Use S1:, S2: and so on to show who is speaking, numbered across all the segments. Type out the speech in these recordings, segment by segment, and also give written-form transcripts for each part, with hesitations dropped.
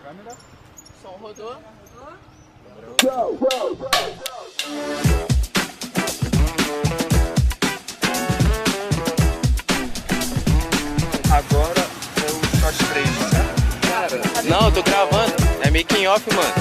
S1: Câmera.
S2: Som rodou.
S1: Agora é o shot 3, né?
S3: Cara, não, eu tô gravando. É making off, mano.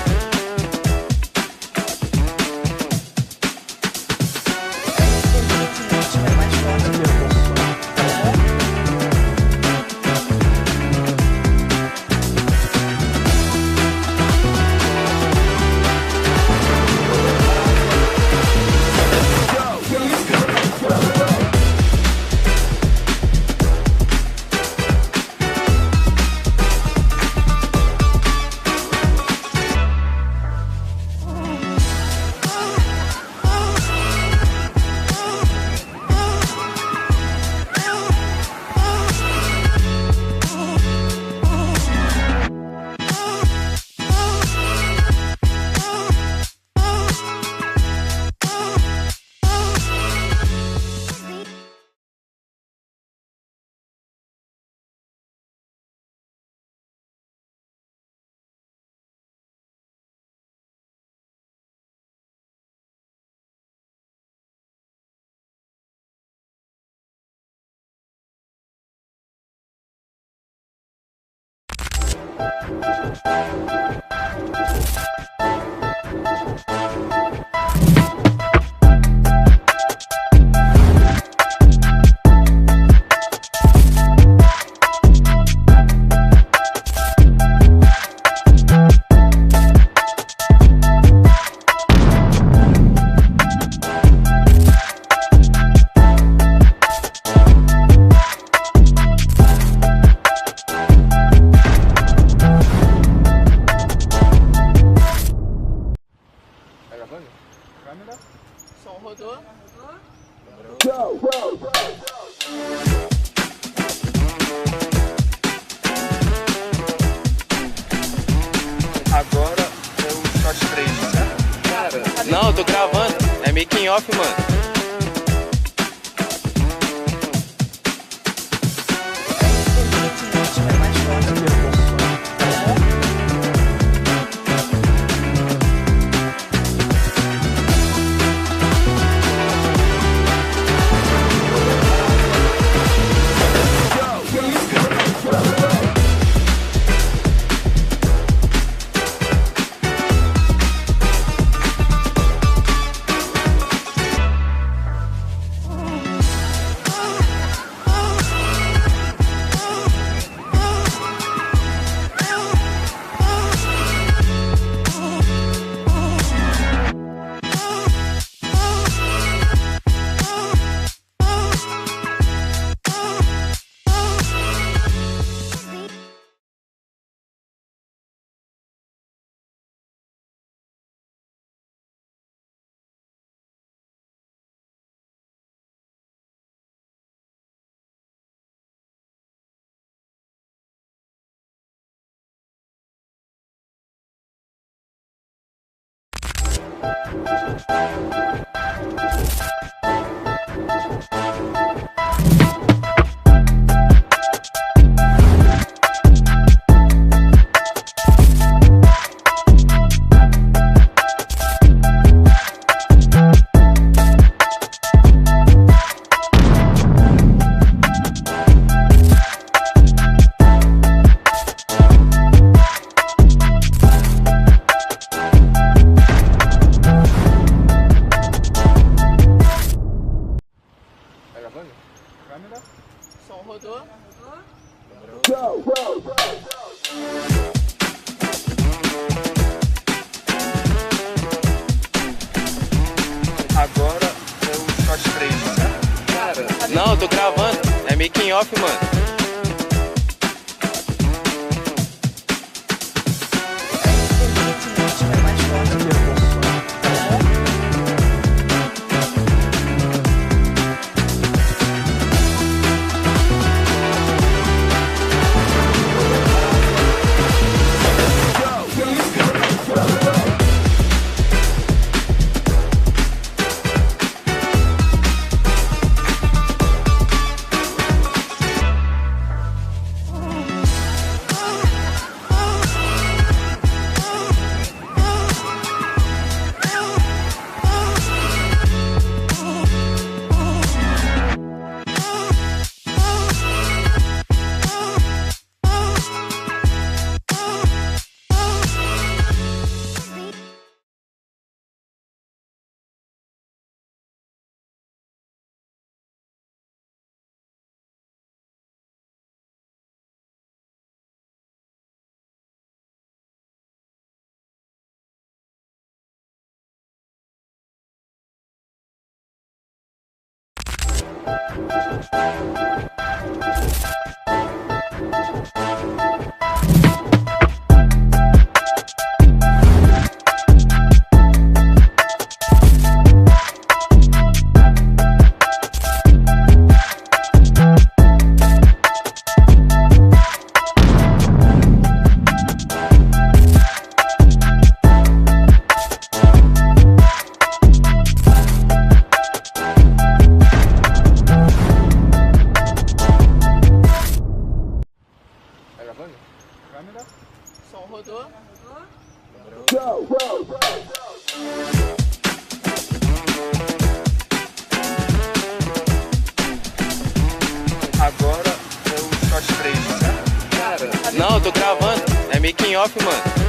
S1: Câmera.
S2: Som rodou.
S1: Agora é o shot 3, né?
S3: Cara, não, eu tô gravando. É making off, mano.
S1: Câmera.
S2: Som rodou.
S1: Agora é o shot 3, né?
S3: Cara, não, eu tô gravando. É making off, mano.
S1: Tá gravando? Câmera.
S2: Som rodou.
S1: Agora é o shot 3, né?
S3: Não, eu tô gravando. É making off, mano.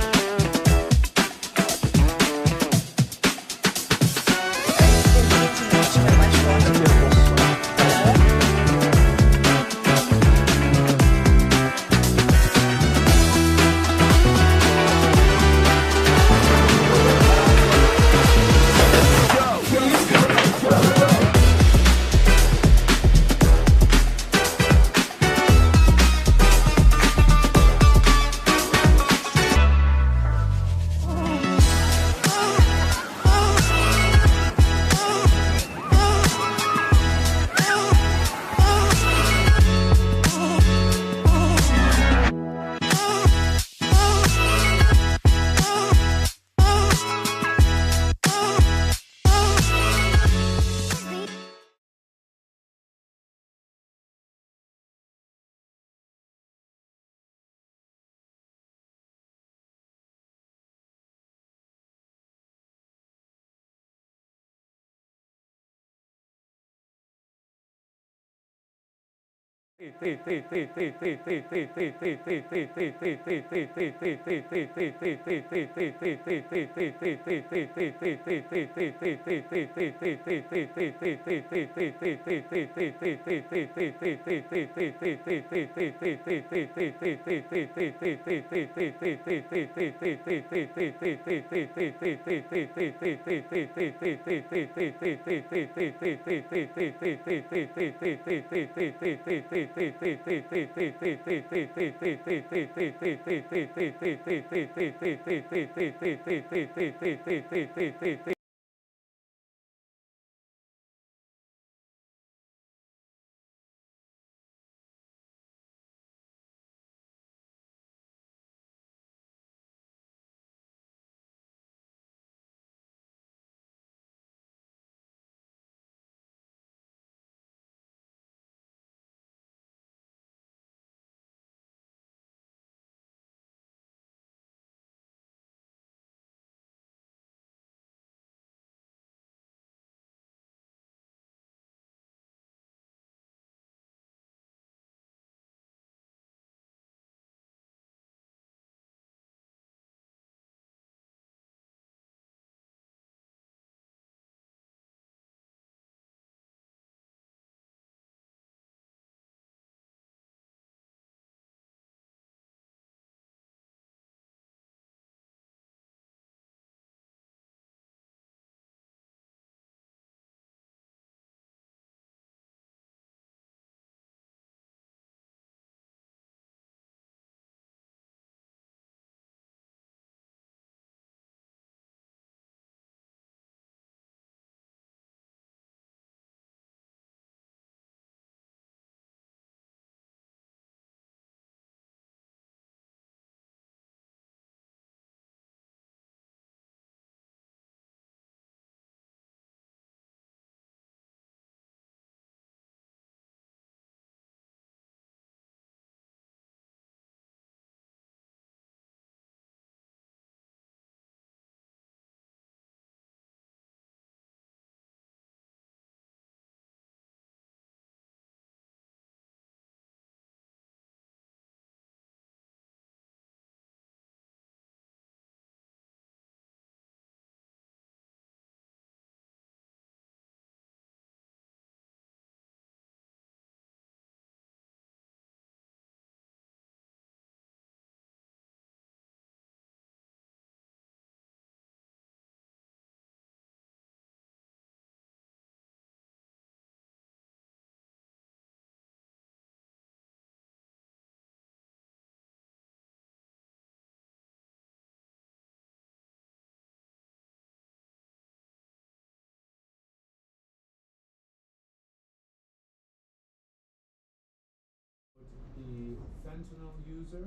S4: the fentanyl user,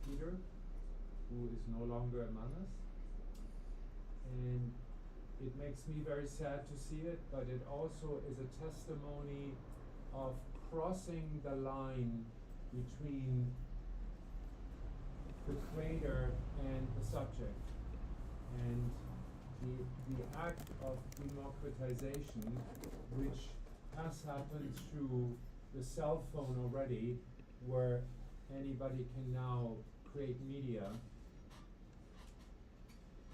S4: Peter, who is no longer among us. And it makes me very sad to see it, but it also is a testimony of crossing the line between the creator and the subject. And the act of democratization, which has happened through the cell phone already, where anybody can now create media.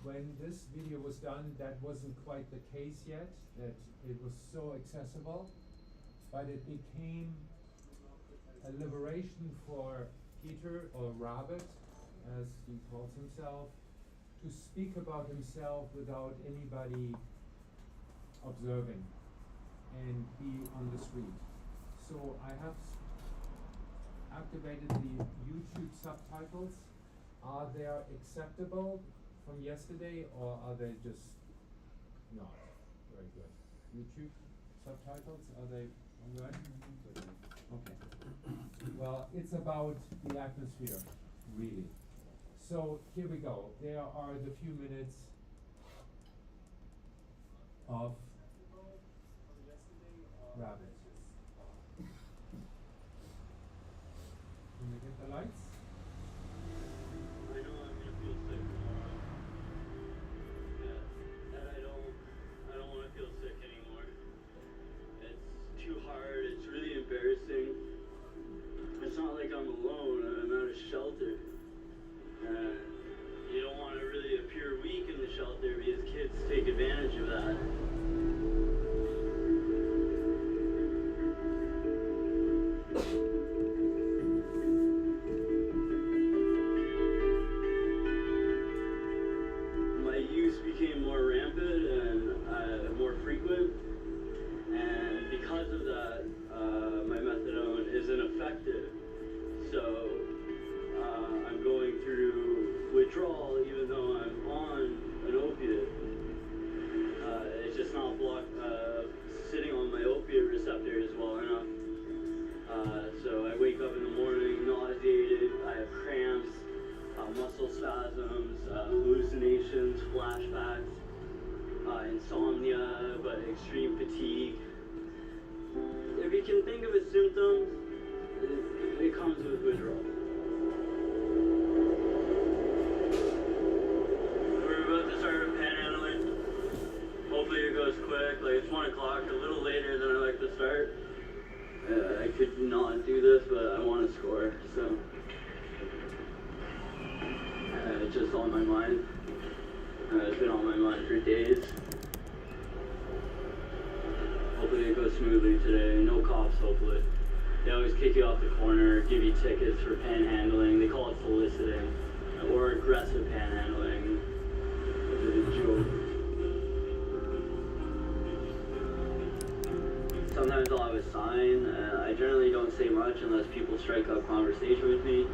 S4: When this video was done, that wasn't quite the case yet, that it was so accessible, but it became a liberation for Peter, or Rabbit, as he calls himself, to speak about himself without anybody observing and be on the street. So I have activated the YouTube subtitles. Are they acceptable from yesterday, or are they just not very good? YouTube subtitles, are they all right? Okay. Well, it's about the atmosphere, really. So here we go. There are the few minutes of Rabbit. Can we get the lights?
S5: I know I'm gonna feel sick tomorrow. Yeah, and I don't want to feel sick anymore. It's too hard. It's really embarrassing. It's not like I'm alone. I'm at a shelter. You don't want to really appear weak in the shelter because kids take advantage of that. My use became more rampant and more frequent, and because of that, my methadone is ineffective. So I'm going through withdrawal even though I'm on an opiate. It's just not sitting on my opiate receptors well enough. So I wake up in the morning nauseated, I have cramps, muscle spasms, hallucinations, flashbacks, insomnia, but extreme fatigue. If you can think of a symptom, it comes with withdrawal. We're about to start panhandling. Hopefully it goes quick. Like, it's 1 o'clock, a little later than I like to start. I could not do this, but I want to score, so it's just on my mind. It's been on my mind for days. Hopefully it goes smoothly today. No cops, hopefully. They always kick you off the corner, give you tickets for panhandling. They call it soliciting or aggressive panhandling, which is a joke. Sometimes I'll have a sign. I generally don't say much unless people strike up conversation with me.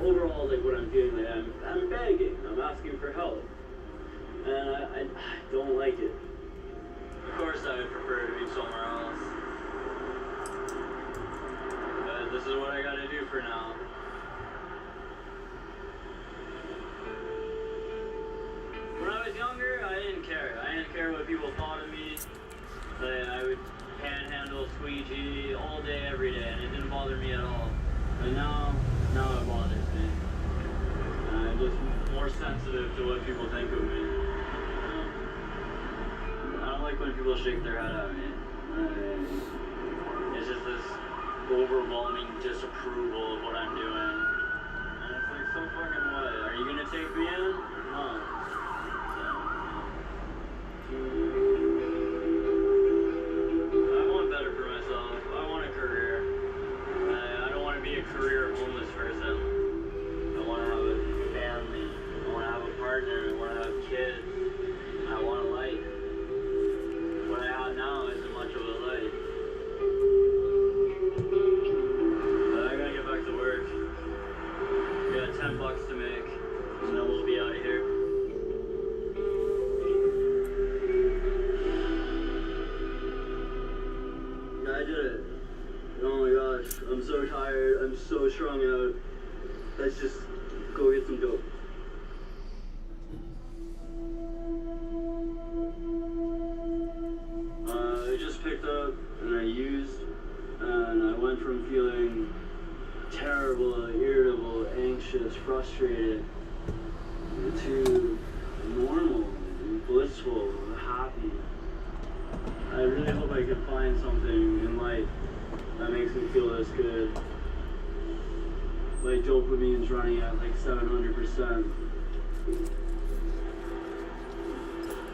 S5: Overall, like what I'm doing, like I'm begging, I'm asking for help, and I don't like it. Of course, I would prefer to be somewhere else, but this is what I gotta do for now. When I was younger, I didn't care. I didn't care what people thought of me. I would panhandle, squeegee all day, every day, and it didn't bother me at all. But now it bothers me. I'm just more sensitive to what people think of me. I don't like when people shake their head at me. It's just this overwhelming disapproval of what I'm doing. And it's like, so fucking what? Are you gonna take me in? No. I want better for myself. I want a career. I don't want to be a career homeless person. I want to have a family. I want to have a partner. I want to have kids. I want a life. What I have now isn't much of a life. But I gotta get back to work. We got $10 to make, and then we'll be out of here. strung out. Let's just go get some dope. I just picked up and I used, and I went from feeling terrible, irritable, anxious, frustrated to normal, blissful, happy. I really hope I can find something in life that makes me feel this good. My dopamine's running at like 700%.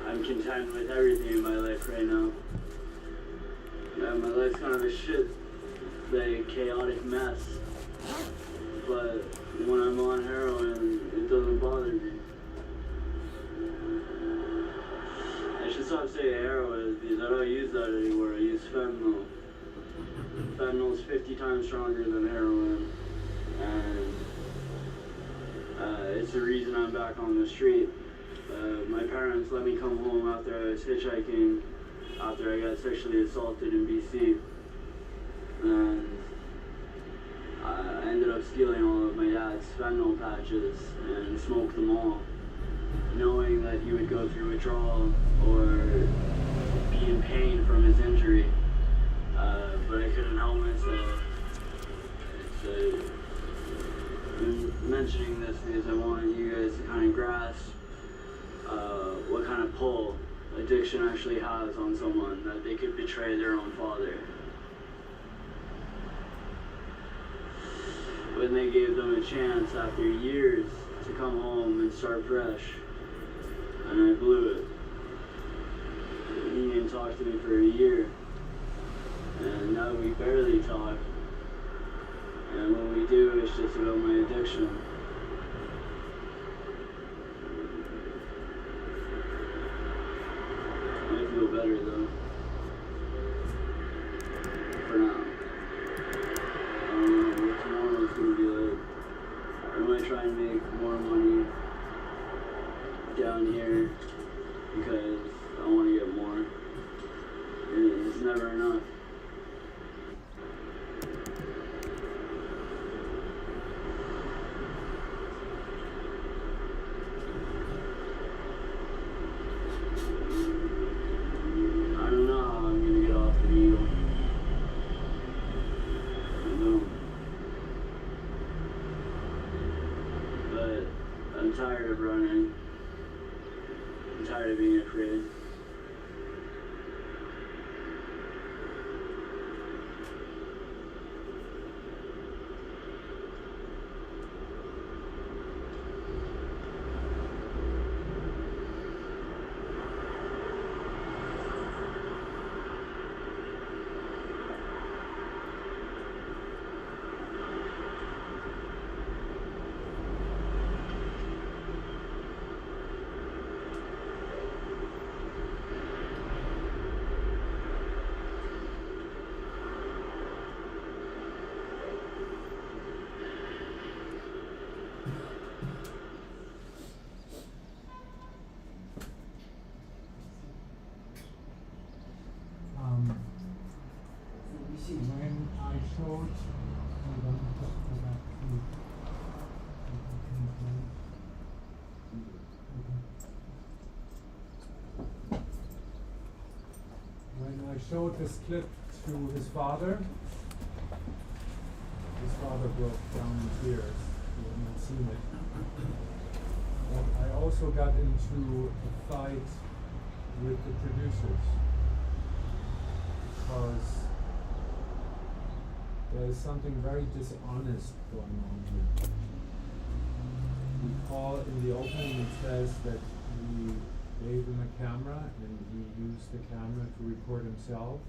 S5: I'm content with everything in my life right now. Yeah, my life's kind of a shit, like chaotic mess. But when I'm on heroin, it doesn't bother me. I should stop saying heroin because I don't use that anymore. I use fentanyl. Fentanyl's 50 times stronger than heroin. And it's the reason I'm back on the street. My parents let me come home after I was hitchhiking, after I got sexually assaulted in BC. And I ended up stealing all of my dad's fentanyl patches and smoked them all, knowing that he would go through withdrawal or be in pain from his injury. But I couldn't help myself. I'm mentioning this because I want you guys to kind of grasp what kind of pull addiction actually has on someone, that they could betray their own father. When they gave them a chance after years to come home and start fresh, and I blew it. He didn't talk to me for a year, and now we barely talk. And when we do, it's just about my addiction. I feel better though. For now. I don't know what tomorrow's gonna be like. I might try and make more money down here because I want to get more. It's never enough. I don't know how I'm gonna get off the needle. I know. But I'm tired of running. I'm tired of being afraid.
S4: When I showed, hold on, just go back to, when I showed this clip to his father broke down in tears. He had not seen it. But I also got into a fight with the producers because there is something very dishonest going on here. Paul, in the opening, it says that he gave him a camera and he used the camera to record himself.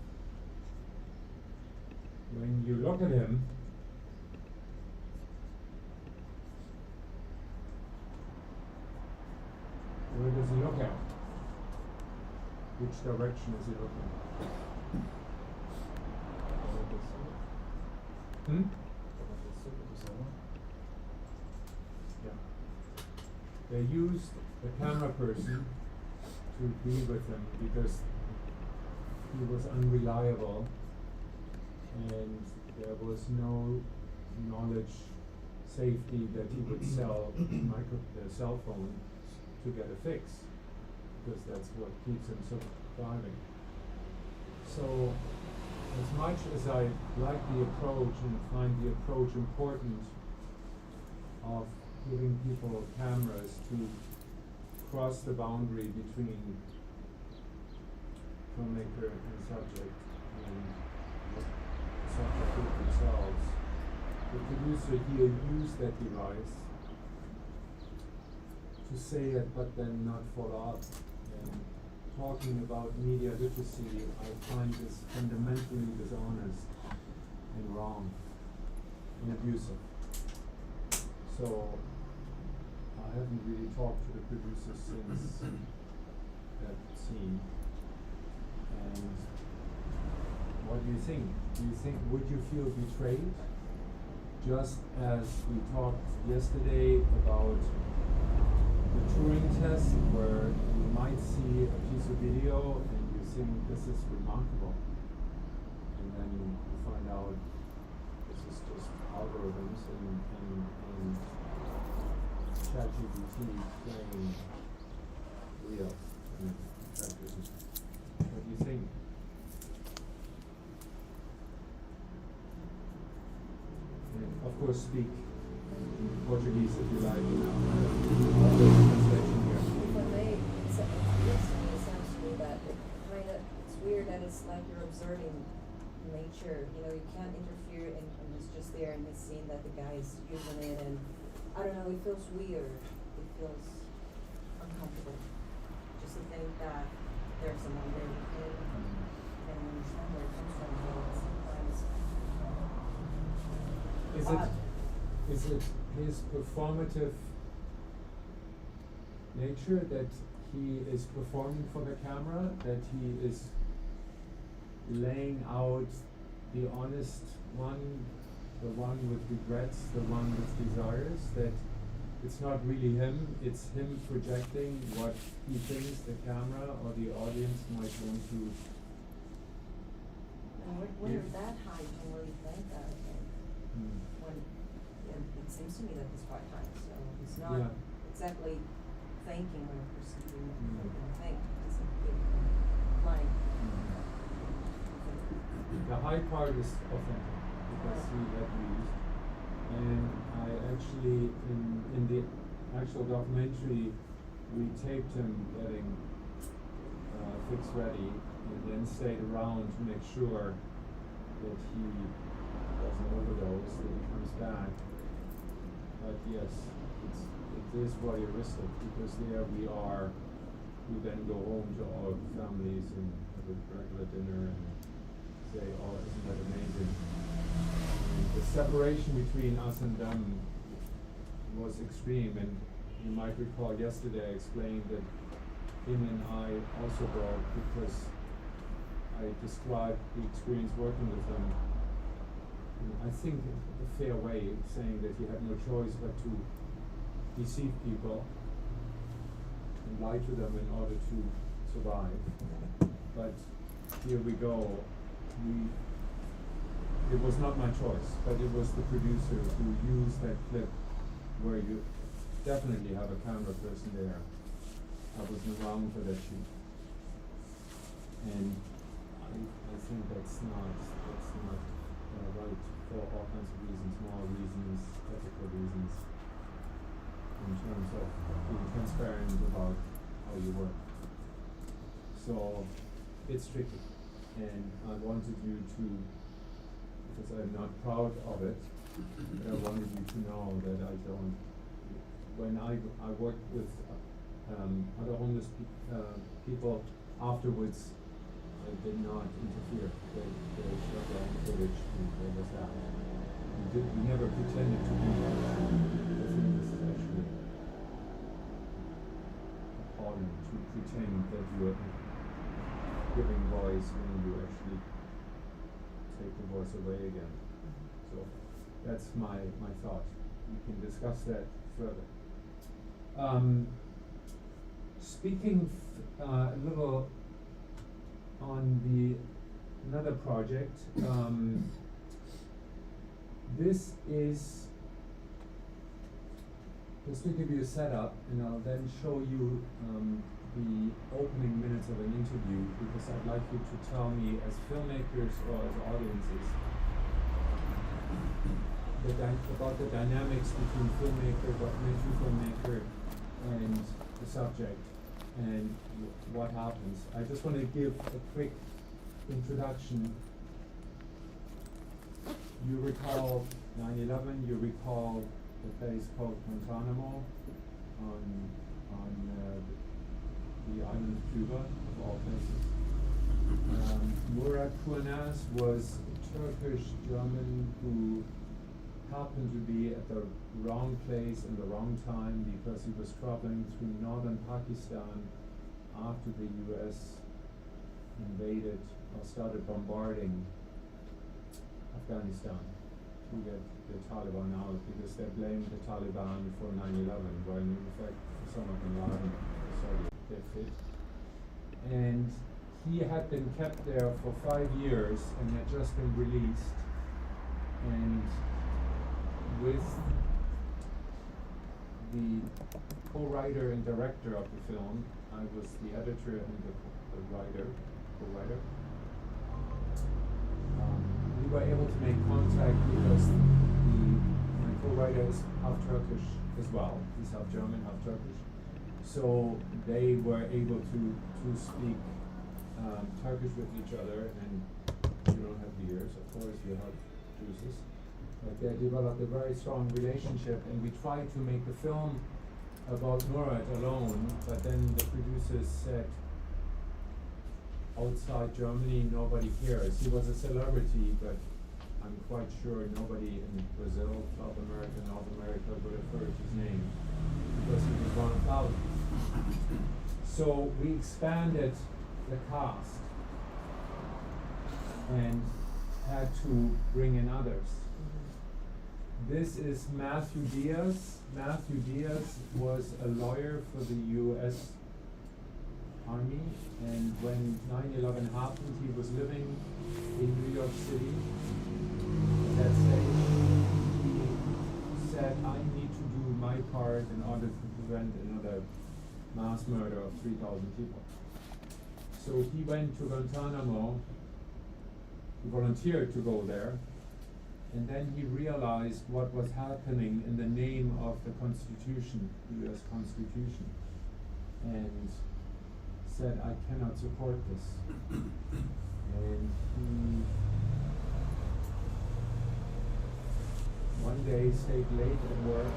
S4: When you look at him, where does he look at? Which direction is he looking? Hmm? Yeah. They used the camera person to be with him because he was unreliable and there was no knowledge safety that he would sell cell phone to get a fix, because that's what keeps him surviving. So, as much as I like the approach and find the approach important of giving people cameras to cross the boundary between filmmaker and subject and the subject with themselves, the producer here used that device to say it but then not follow up. And talking about media literacy, I find is fundamentally dishonest and wrong and abusive. So I haven't really talked to the producer since that scene. And what do you think? Would you feel betrayed? Just as we talked yesterday about the Turing test, where you might see a piece of video and you think this is remarkable, and then you find out this is just algorithms and ChatGPT playing real. What do you think? And of course, speak Portuguese if you like. Translation here.
S6: If I may, it sounds to me that it's weird that it's like you're observing nature. You know, you can't interfere, and it's just there in this scene that the guy is using it, and I don't know, it feels weird. It feels uncomfortable. Just to think that there's someone there with him, and understand where it comes from. But sometimes
S4: Is it his performative nature that he is performing for the camera, that he is laying out the honest one, the one with regrets, the one with desires, that it's not really him, it's him projecting what he thinks the camera or the audience might want to
S6: when you're that high, you don't really think that. When it seems to me that he's quite high, so he's not exactly thinking or perceiving what people think. He's flying.
S4: The high part is authentic because he had used, and I actually in the actual documentary we taped him getting fix ready and then stayed around to make sure that he doesn't overdose, that he comes back. But yes, it is voyeuristic because there we then go home to our families and have a regular dinner and say, oh, isn't that amazing? And the separation between us and them was extreme, and you might recall yesterday I explained that him and I also broke because I described the experience working with him. I think a fair way of saying that he had no choice but to deceive people and lie to them in order to survive. But here we go. It was not my choice, but it was the producer who used that clip where you definitely have a camera person there. I wasn't around for that shoot. And I think that's not right for all kinds of reasons, moral reasons, ethical reasons, in terms of being transparent about how you work. So it's tricky, and I wanted you to, because I'm not proud of it, but I wanted you to know that I don't. When I worked with other homeless people afterwards, I did not interfere. They shut down footage and there was that. We never pretended to be that. I think this is actually appalling to pretend that you are giving voice when you actually take the voice away again. So that's my thought. We can discuss that further. Speaking a little on another project, this is just to give you a setup, and I'll then show you the opening minutes of an interview, because I'd like you to tell me, as filmmakers or as audiences, about the dynamics between documentary filmmaker and the subject, and what happens. I just want to give a quick introduction. You recall 9/11. You recall the place called Guantanamo on the island of Cuba, of all places. Murat Kurnaz was a Turkish German who happened to be at the wrong place in the wrong time, because he was traveling through northern Pakistan after the US invaded or started bombarding Afghanistan to get the Taliban out, because they blamed the Taliban for 9/11, when in fact Osama bin Laden decided they fit. And he had been kept there for 5 years and had just been released, and with the co-writer and director of the film, I was the editor and the co-writer. We were able to make contact because my co-writer is half Turkish as well. He's half German, half Turkish. So they were able to speak Turkish with each other, and you don't have the ears, of course, you have juices. But they developed a very strong relationship, and we tried to make the film about Murat alone, but then the producers said, outside Germany, nobody cares. He was a celebrity, but I'm quite sure nobody in Brazil, South America, North America would have heard his name, because he was one of thousands. So we expanded the cast and had to bring in others. This is Matthew Diaz. Matthew Diaz was a lawyer for the US Army, and when 9/11 happened, he was living in New York City. At that stage, he said, I need to do my part in order to prevent another mass murder of 3,000 people. So he went to Guantanamo, he volunteered to go there, and then he realized what was happening in the name of the Constitution, the US Constitution, and said, I cannot support this. And he one day stayed late at work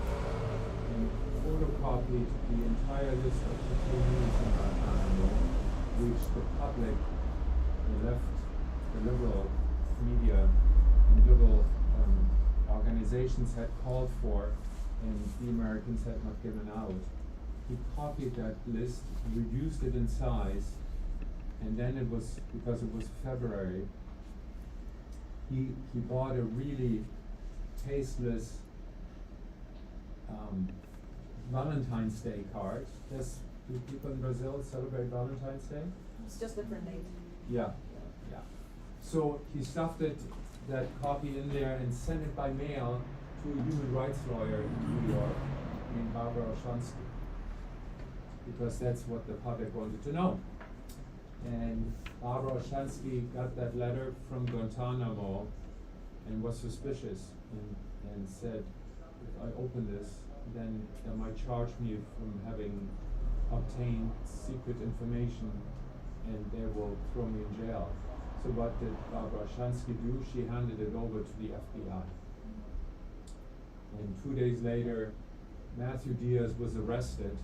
S4: and photocopied the entire list of detainees in Guantanamo, which the public, the left, the liberal media, and liberal organizations had called for, and the Americans had not given out. He copied that list, reduced it in size, and then it was, because it was February, he bought a really tasteless Valentine's Day card. Do people in Brazil celebrate Valentine's Day?
S6: It's just different date.
S4: Yeah. So he stuffed that copy in there and sent it by mail to a human rights lawyer in New York named Barbara Olshansky, because that's what the public wanted to know. And Barbara Olshansky got that letter from Guantanamo and was suspicious and said, if I open this, then they might charge me from having obtained secret information, and they will throw me in jail. So what did Barbara Olshansky do? She handed it over to the FBI. And 2 days later, Matthew Diaz was arrested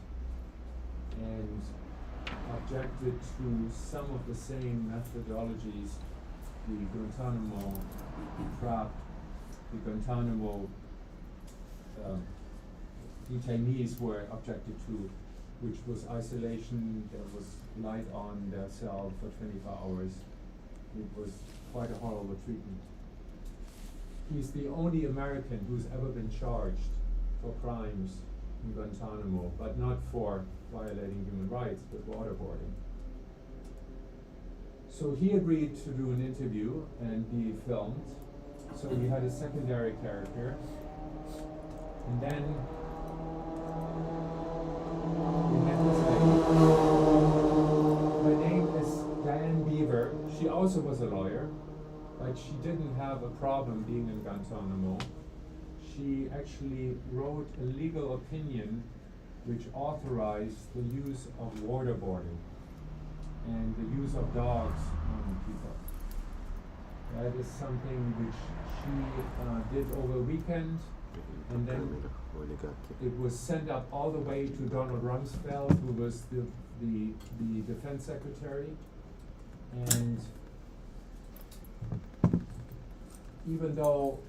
S4: and objected to some of the same methodologies the Guantanamo trap, the Guantanamo detainees were objected to, which was isolation. There was light on their cell for 24 hours. It was quite a horrible treatment. He's the only American who's ever been charged for crimes in Guantanamo, but not for violating human rights, but waterboarding. So he agreed to do an interview and be filmed. So we had a secondary character, and then we met this lady. Her name is Diane Beaver. She also was a lawyer, but she didn't have a problem being in Guantanamo. She actually wrote a legal opinion which authorized the use of waterboarding and the use of dogs on people. That is something which she did over a weekend, and then it was sent up all the way to Donald Rumsfeld, who was the defense secretary. And even though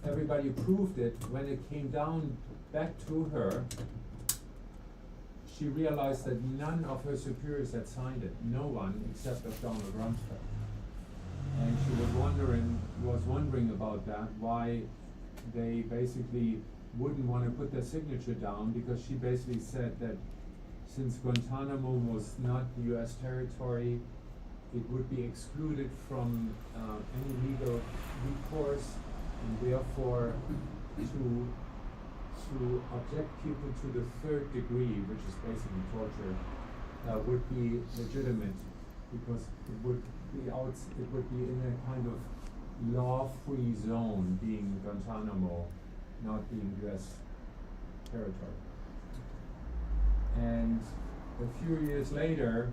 S4: everybody approved it, when it came down back to her, she realized that none of her superiors had signed it, no one except of Donald Rumsfeld. And she was wondering about that, why they basically wouldn't want to put their signature down, because she basically said that since Guantanamo was not US territory, it would be excluded from any legal recourse, and therefore to object people to the third degree, which is basically torture, would be legitimate, because it would be in a kind of law-free zone, being Guantanamo, not being US territory. And a few years later,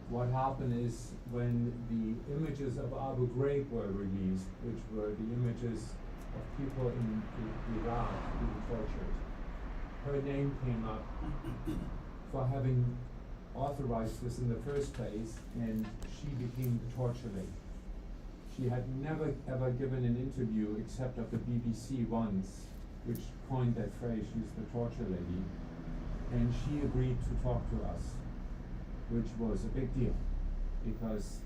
S4: what happened is, when the images of Abu Ghraib were released, which were the images of people in Iraq being tortured, her name came up for having authorized this in the first place, and she became the torture lady. She had never ever given an interview except of the BBC once, which coined that phrase, she's the torture lady, and she agreed to talk to us, which was a big deal, because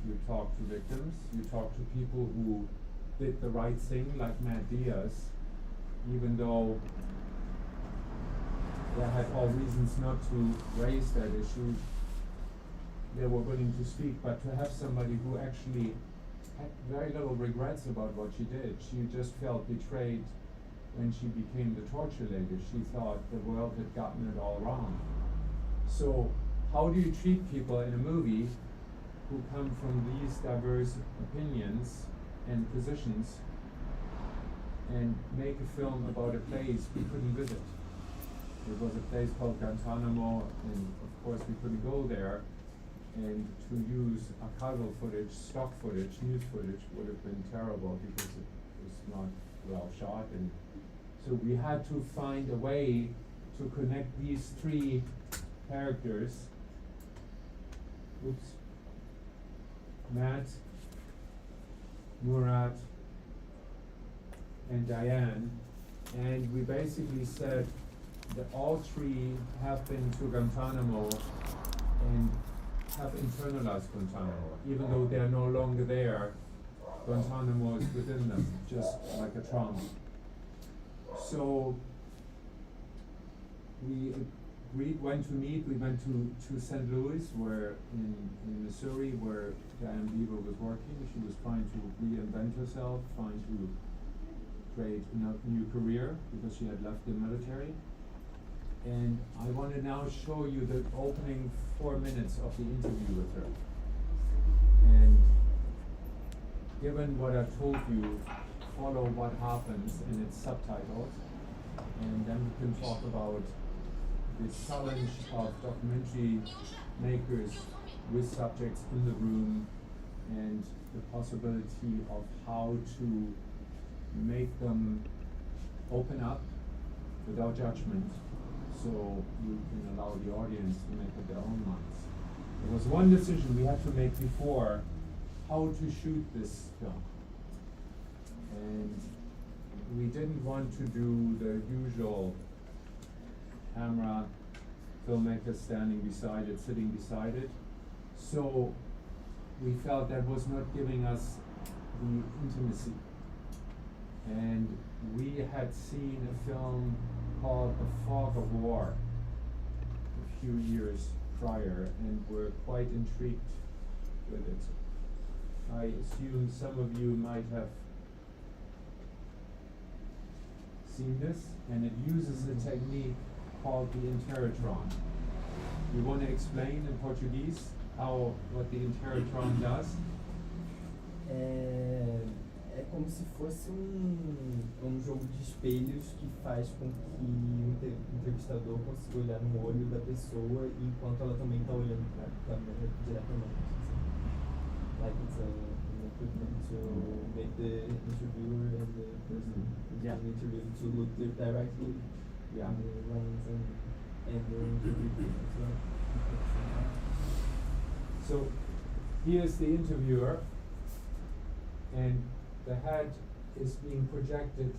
S4: you talk to victims, you talk to people who did the right thing, like Matt Diaz, even though they had all reasons not to raise that issue. They were willing to speak, but to have somebody who actually had very little regrets about what she did, she just felt betrayed when she became the torture lady. She thought the world had gotten it all wrong. So how do you treat people in a movie who come from these diverse opinions and positions, and make a film about a place we couldn't visit? There was a place called Guantanamo, and of course we couldn't go there, and to use archival footage, stock footage, news footage would have been terrible, because it was not well shot, and so we had to find a way to connect these three characters. Matt, Murat, and Diane, and we basically said that all three have been to Guantanamo and have internalized Guantanamo. Even though they're no longer there, Guantanamo is within them, just like a trauma. So we went to meet. We went to St. Louis, where in Missouri, where Diane Beaver was working. She was trying to reinvent herself, trying to create a new career, because she had left the military. And I want to now show you the opening 4 minutes of the interview with her. And given what I've told you, follow what happens, and it's subtitled, and then we can talk about the challenge of documentary makers with subjects in the room, and the possibility of how to make them open up without judgment, so you can allow the audience to make up their own minds. There was one decision we had to make before, how to shoot this film. And we didn't want to do the usual camera, filmmaker standing beside it, sitting beside it. So we felt that was not giving us the intimacy. And we had seen a film called A Fog of War a few years prior, and were quite intrigued with it. I assume some of you might have seen this, and it uses a technique called the interrotron. You want to explain in Portuguese what the interrotron does?
S7: É como se fosse um jogo de espelhos que faz com que o entrevistador consiga olhar no olho da pessoa enquanto ela também está olhando para a câmera diretamente. Like it's an equipment to make the interviewer and the person being interviewed to look directly in the lens and the interviewer as well.
S4: So here's the interviewer, and the head is being projected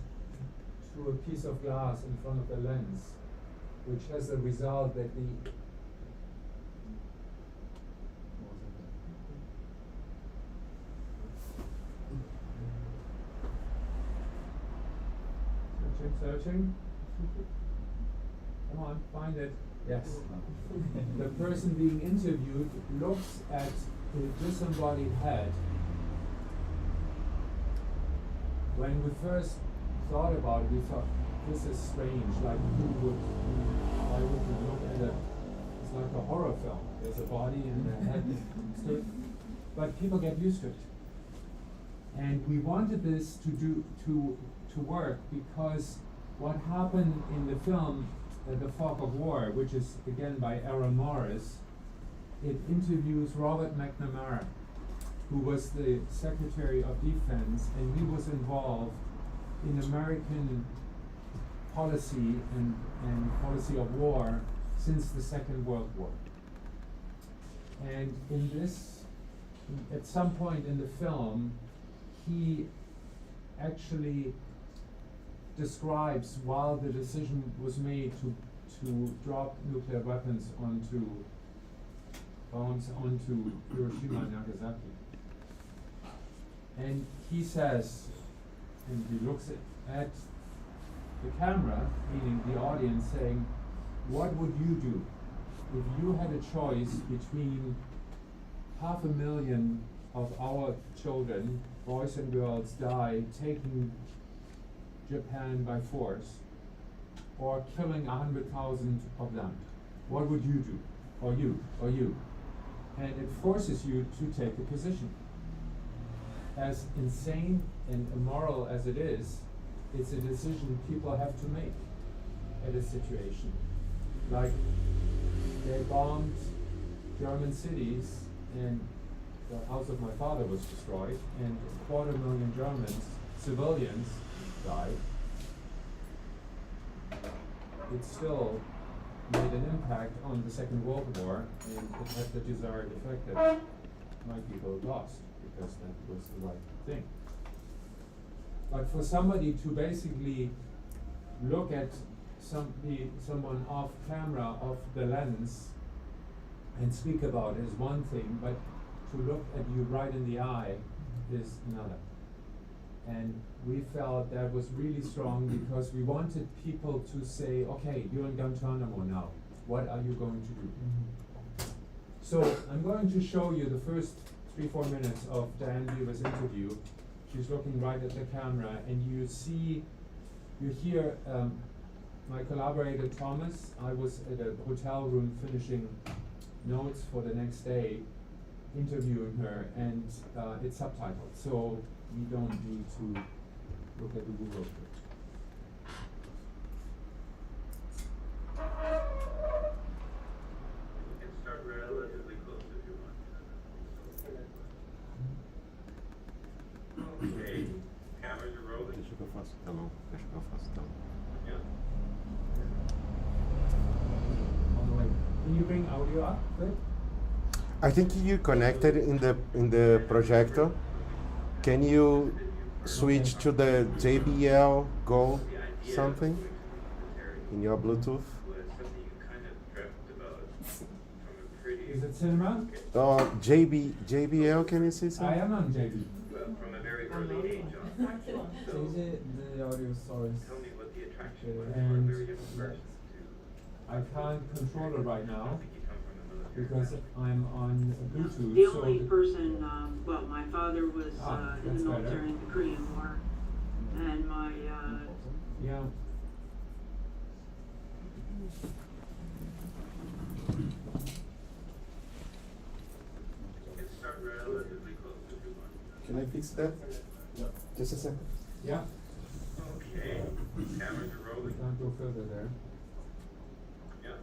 S4: through a piece of glass in front of the lens, which has the result that the searching. Come on, find it. Yes. The person being interviewed looks at the disembodied head. When we first thought about it, we thought, this is strange, like why would you look at it? It's like a horror film. There's a body and a head. But people get used to it. And we wanted this to work because what happened in the film, The Fog of War, which is again by Aaron Morris, it interviews Robert McNamara, who was the Secretary of Defense, and he was involved in American policy and policy of war since the Second World War. And in this, at some point in the film, he actually describes while the decision was made to drop nuclear weapons onto Hiroshima and Nagasaki. And he says, and he looks at the camera, meaning the audience, saying, what would you do if you had a choice between 500,000 of our children, boys and girls, die taking Japan by force, or killing 100,000 of them? What would you do? Or you? And it forces you to take a position. As insane and immoral as it is, it's a decision people have to make at a situation. Like, they bombed German cities and the house of my father was destroyed, and 250,000 Germans, civilians, died. It still made an impact on the Second World War, and it had the desired effect that my people lost, because that was the right thing. But for somebody to basically look at someone off camera, off the lens, and speak about it is one thing, but to look at you right in the eye is another. And we felt that was really strong because we wanted people to say, okay, you're in Guantanamo now. What are you going to do? So I'm going to show you the first 3-4 minutes of Diane Weaver's interview. She's looking right at the camera, and you hear my collaborator Thomas. I was at a hotel room finishing notes for the next day, interviewing her, and it's subtitled, so you don't need to look at the Google.
S5: You can start relatively close if you want. Okay, cameras are rolling.
S3: Deixa que eu faço, tá bom. Deixa que eu faço, tá bom.
S5: Yeah.
S4: All the way. Can you bring audio up, please?
S8: I think you connected in the projector. Can you switch to the JBL Go something in your Bluetooth?
S5: Was something you kind of dreamt about from a pretty,
S4: Is it cinema?
S8: JBL, can you see
S4: I
S8: something?
S4: am on JB.
S5: well, from a very early age on. So
S7: Change the audio source.
S5: tell me what the attraction was for a
S4: And
S5: very young person to.
S4: I can't control it right
S5: I
S4: now.
S5: don't think you come from a military
S4: because I'm on Bluetooth.
S9: The
S4: so
S9: only person, well, my father was in
S4: that's
S9: the
S4: better.
S9: military in the Korean War, and my
S4: yeah.
S8: Can I fix that? Just a second.
S4: Yeah.
S5: Okay, cameras are rolling.
S4: Can't go further there.
S5: Yeah.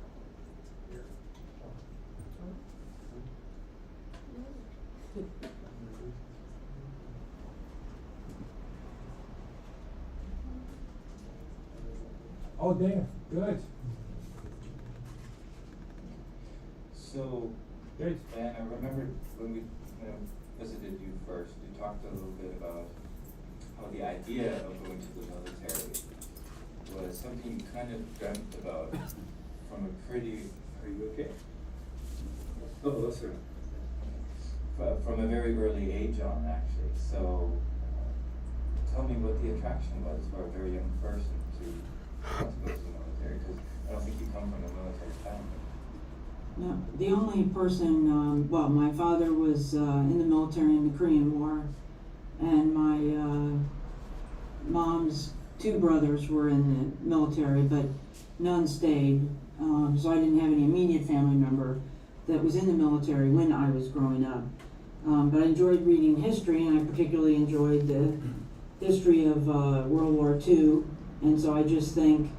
S4: Oh, there. Good.
S10: So,
S4: Good.
S10: and I remember when we visited you first, you talked a little bit about how the idea of going to the military was something you kind of dreamt about from a pretty. Are you okay? Oh, listen. From a very early age on, actually. So, tell me what the attraction was for a very young person to want to go to the military, because I don't think you come from a military family.
S9: no, the only person, well, my father was in the military in the Korean War, and my mom's two brothers were in the military, but none stayed. So I didn't have any immediate family member that was in the military when I was growing up. But I enjoyed reading history, and I particularly enjoyed the history of World War II, and so I just think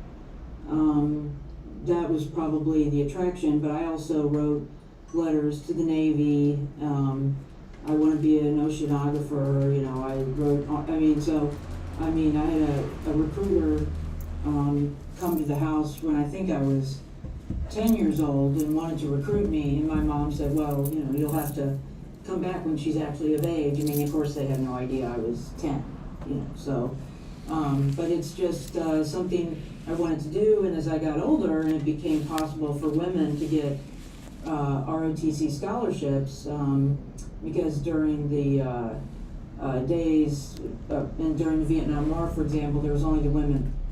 S9: that was probably the attraction. But I also wrote letters to the Navy. I want to be an oceanographer, you know, I wrote, I had a recruiter come to the house when I think I was 10 years old and wanted to recruit me, and my mom said, well, you know, you'll have to come back when she's actually of age. I mean, of course, they had no idea I was 10, you know, so, but it's just something I wanted to do, and as I got older and it became possible for women to get ROTC scholarships, because during the days, and during the Vietnam War, for example, there was only the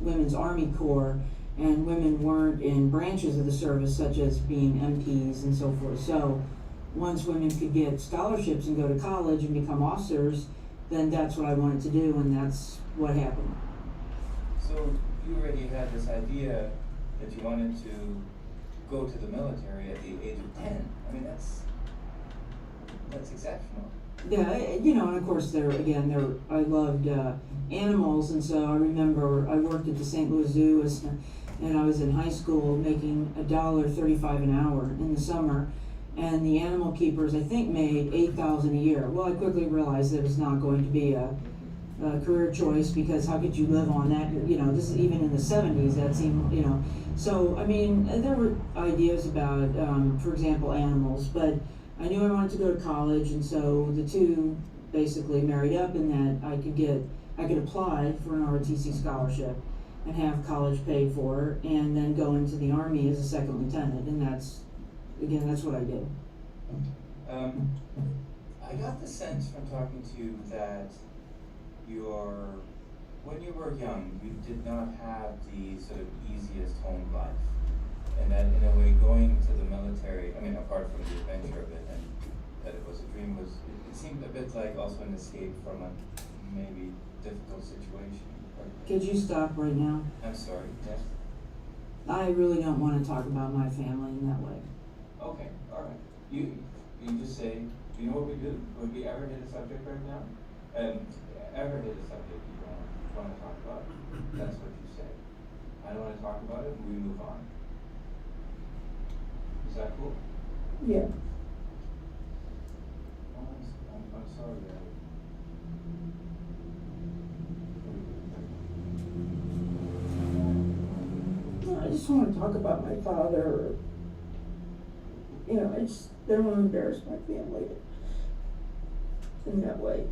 S9: Women's Army Corps, and women weren't in branches of the service such as being MPs and so forth. So once women could get scholarships and go to college and become officers, then that's what I wanted to do, and that's what happened.
S10: So you already had this idea that you wanted to go to the military at the age of 10. I mean, that's exceptional.
S9: Yeah, you know, and of course I loved animals, and so I remember I worked at the St. Louis Zoo and I was in high school making $1.35 an hour in the summer, and the animal keepers I think made $8,000 a year. Well, I quickly realized that it was not going to be a career choice, because how could you live on that? You know, this is even in the 70s, that seemed, you know. So, I mean, there were ideas about, for example, animals, but I knew I wanted to go to college, and so the two basically married up in that I could apply for an ROTC scholarship and have college paid for, and then go into the Army as a second lieutenant, and that's what I did.
S10: I got the sense from talking to you that when you were young, you did not have the sort of easiest home life. And that in a way going to the military, I mean, apart from the adventure of it and that it was a dream, it seemed a bit like also an escape from a maybe difficult situation.
S9: Could you stop right now?
S10: I'm sorry, yes?
S9: I really don't want to talk about my family in that way.
S10: Okay, alright. You just say, you know what we do? Would we ever hit a subject right now? Ever hit a subject you don't want to talk about? That's what you say. I don't want to talk about it, we move on. Is that cool?
S9: Yeah.
S10: Oh, I'm sorry,
S9: No, I just want to talk about my father. You know, I just don't want to embarrass my family in that way.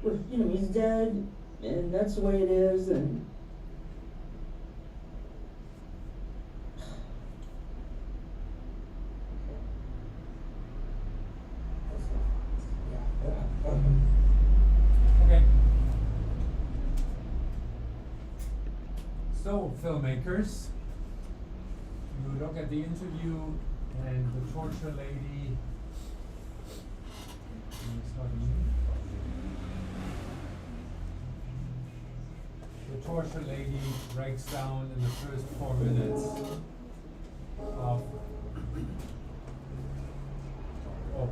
S9: You know, he's dead, and that's the way it is, and
S4: Okay. So, filmmakers, you look at the interview And the torture lady. The torture lady breaks down in the first 4 minutes of. Oh.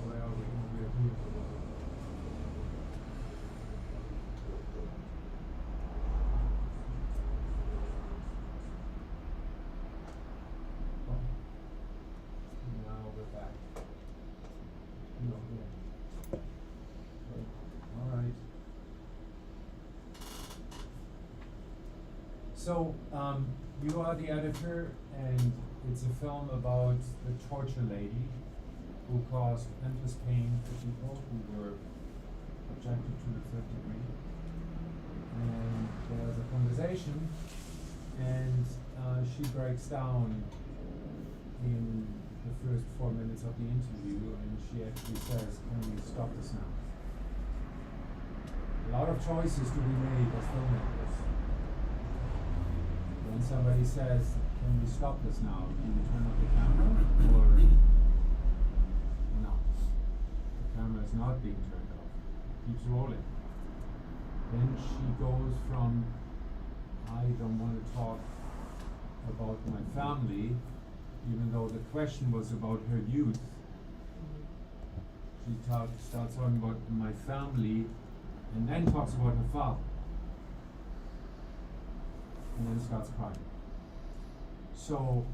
S4: Where are we? We are here. Now we're back. No, yeah. All right. So, you are the editor, and it's a film about the torture lady who caused endless pain for people who were subjected to the third degree. And there's a conversation, and she breaks down in the first 4 minutes of the interview, and she actually says, "Can we stop this now?" A lot of choices to be made as filmmakers. When somebody says, "Can we stop this now?" Do you turn off the camera, or no? The camera is not being turned off. It keeps rolling. Then she goes from, "I don't want to talk about my family," even though the question was about her youth. She starts talking about my family, and then talks about her father, and then starts crying. So,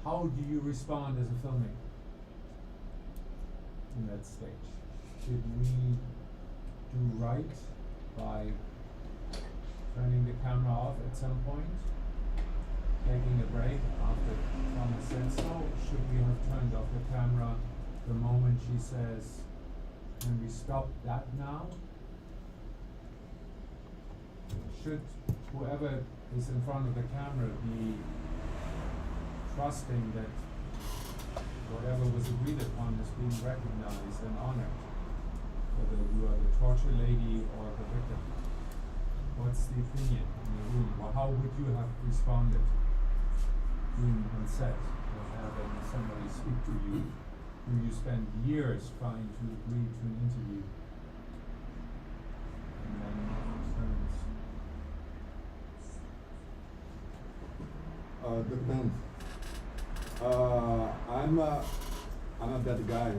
S4: how do you respond as a filmmaker in that stage? Did we do right by turning the camera off at some point? Taking a break after Thomas said so? Should we have turned off the camera the moment she says, "Can we stop that now?" Should whoever is in front of the camera be trusting that whatever was agreed upon is being recognized and honored, whether you are the torture lady or the victim? What's the opinion in the room? Or how would you have responded being on set or having somebody speak to you who you spend years trying to agree to an interview, and then turns?
S11: Depends. I'm a bad guy,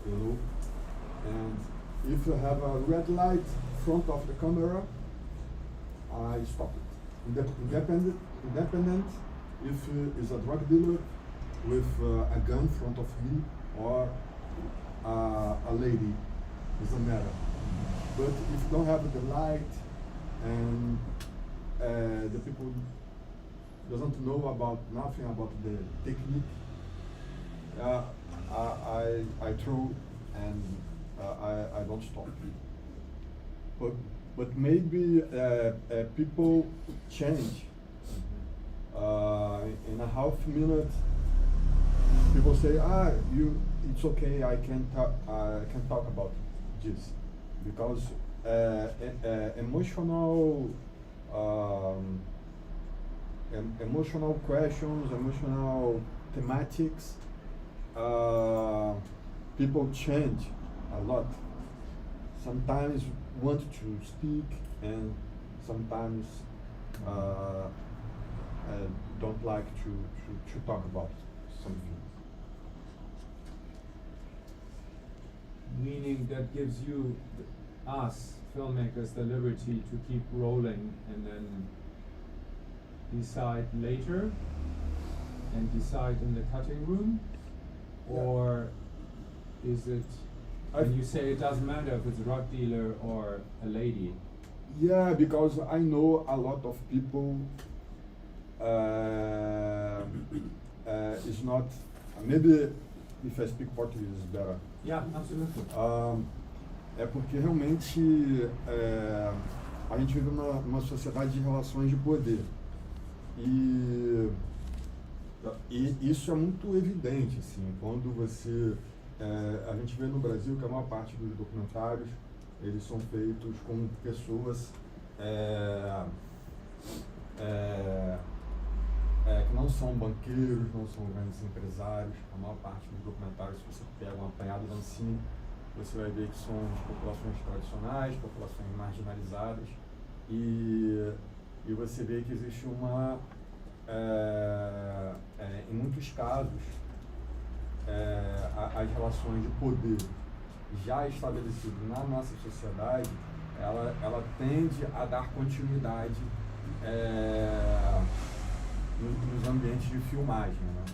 S11: you know, and if you have a red light in front of the camera, I stop it. Independent if it's a drug dealer with a gun in front of me or a lady, doesn't matter. But if you don't have the light and the people doesn't know about nothing about the technique, I throw and I don't stop. But maybe people change. In a half minute, people say, it's okay, I can talk about this, because emotional questions, emotional thematics, people change a lot. Sometimes want to speak and sometimes don't like to talk about something.
S4: Meaning that gives you, us filmmakers, the liberty to keep rolling and then decide later and decide in the cutting room? Or is it, when you say it doesn't matter if it's a drug dealer or a lady?
S11: Yeah, because I know a lot of people is not, maybe if I speak Portuguese is better.
S4: Yeah, absolutely.
S11: É porque realmente a gente vive numa sociedade de relações de poder. E isso é muito evidente, assim, quando você... a gente vê no Brasil que a maior parte dos documentários, eles são feitos com pessoas que não são banqueiros, não são grandes empresários. A maior parte dos documentários, se você pega um apanhado da Ancine, você vai ver que são de populações tradicionais, populações marginalizadas, e você vê que existe em muitos casos, as relações de poder já estabelecidas na nossa sociedade, ela tende a dar continuidade nos ambientes de filmagem, né?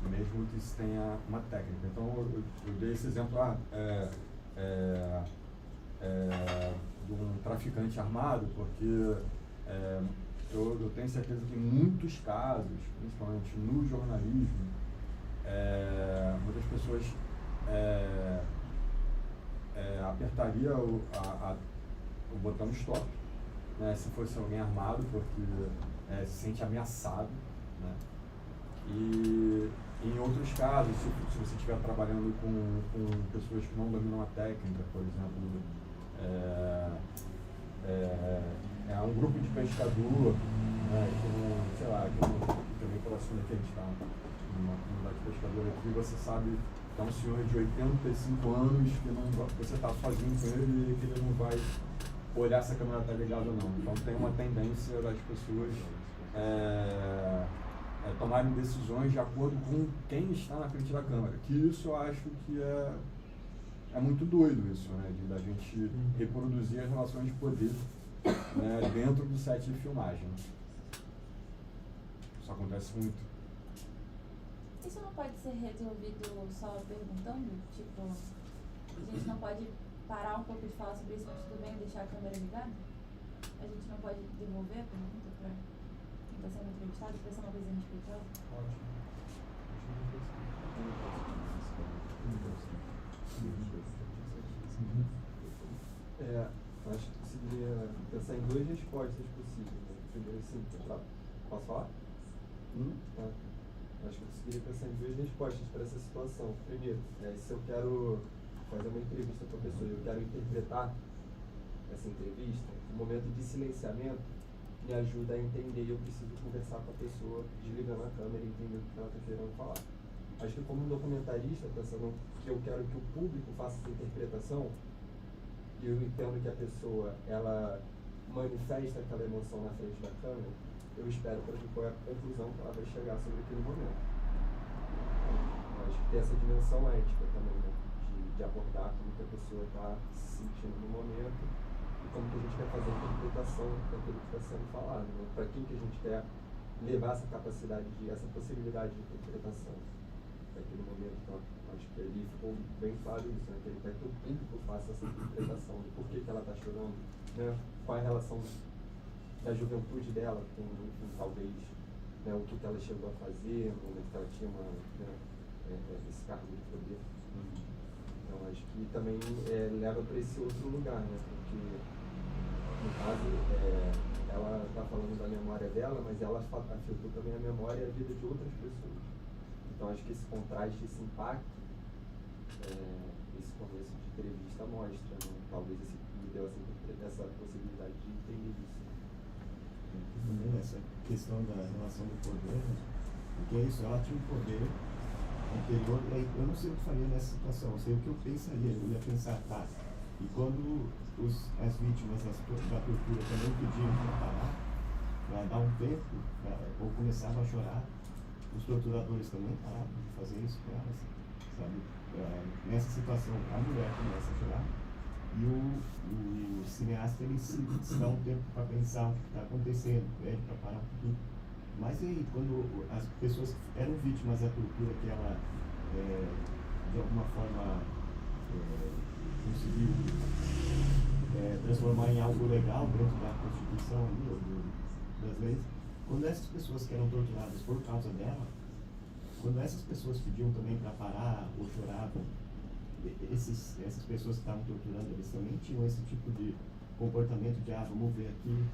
S11: Mesmo que isso tenha uma técnica. Então eu dei esse exemplo de um traficante armado, porque eu tenho certeza que em muitos casos, principalmente no jornalismo, muitas pessoas apertaria o botão stop, né, se fosse alguém armado, porque se sente ameaçado, né? E em outros casos, se você estiver trabalhando com pessoas que não dominam a técnica, por exemplo, um grupo de pescador, né, sei lá, também próximo daqui, a gente está numa comunidade de pescador aqui, você sabe que é um senhor de 85 anos que você está sozinho com ele e que ele não vai olhar se a câmera está ligada ou não. Então tem uma tendência das pessoas tomarem decisões de acordo com quem está na frente da câmera. Que isso eu acho que é muito doido isso, né? Da gente reproduzir as relações de poder, né, dentro do set de filmagem. Isso acontece muito.
S12: Isso não pode ser resolvido só perguntando? Tipo, a gente não pode parar um pouco de falar sobre isso, mas tudo bem deixar a câmera ligada? A gente não pode devolver a pergunta para quem está sendo entrevistado, para ser uma coisa respeitosa?
S7: Ótimo. Acho que conseguiria pensar em duas respostas possíveis. Né? Primeiro, sim, posso falar? Tá. Acho que eu conseguiria pensar em duas respostas para essa situação. Primeiro, se eu quero fazer uma entrevista com a pessoa e eu quero interpretar essa entrevista, o momento de silenciamento me ajuda a entender e eu preciso conversar com a pessoa, desligando a câmera e entender o que ela está querendo falar. Acho que como documentarista, pensando que eu quero que o público faça essa interpretação, e eu entendo que a pessoa, ela manifesta aquela emoção na frente da câmera, eu espero para ver qual é a conclusão que ela vai chegar sobre aquele momento. Então, acho que tem essa dimensão ética também, né? De abordar como que a pessoa está se sentindo no momento e como que a gente quer fazer a interpretação daquilo que está sendo falado, né? Para quem que a gente quer levar essa capacidade, essa possibilidade de interpretação naquele momento. Então, acho que ali ficou bem claro isso, né? Que ele quer que o público faça essa interpretação de por que ela está chorando, né? Qual é a relação da juventude dela com, enfim, talvez, né, o que ela chegou a fazer no momento que ela tinha esse cargo de poder. Então acho que também leva para esse outro lugar, né? Porque no caso ela está falando da memória dela, mas ela afetou também a memória e a vida de outras pessoas. Então acho que esse contraste, esse impacto, esse começo de entrevista mostra, né? Talvez me deu essa possibilidade de entender isso.
S13: Também essa questão da relação do poder, né? Porque isso, ela tinha um poder anterior, eu não sei o que faria nessa situação, eu sei o que eu pensaria, eu ia pensar, tá, e quando as vítimas da tortura também pediam para parar, para dar um tempo, ou começavam a chorar, os torturadores também paravam de fazer isso com elas, sabe? Nessa situação, a mulher começa a chorar, e o cineasta ele se dá um tempo para pensar o que está acontecendo, pede para parar um pouquinho. Mas aí, quando as pessoas eram vítimas da tortura que ela, de alguma forma, conseguiu transformar em algo legal dentro da Constituição, das leis, quando essas pessoas que eram torturadas por causa dela, quando essas pessoas pediam também para parar ou choravam, essas pessoas que estavam torturando, eles também tinham esse tipo de comportamento de, vamos ver aqui,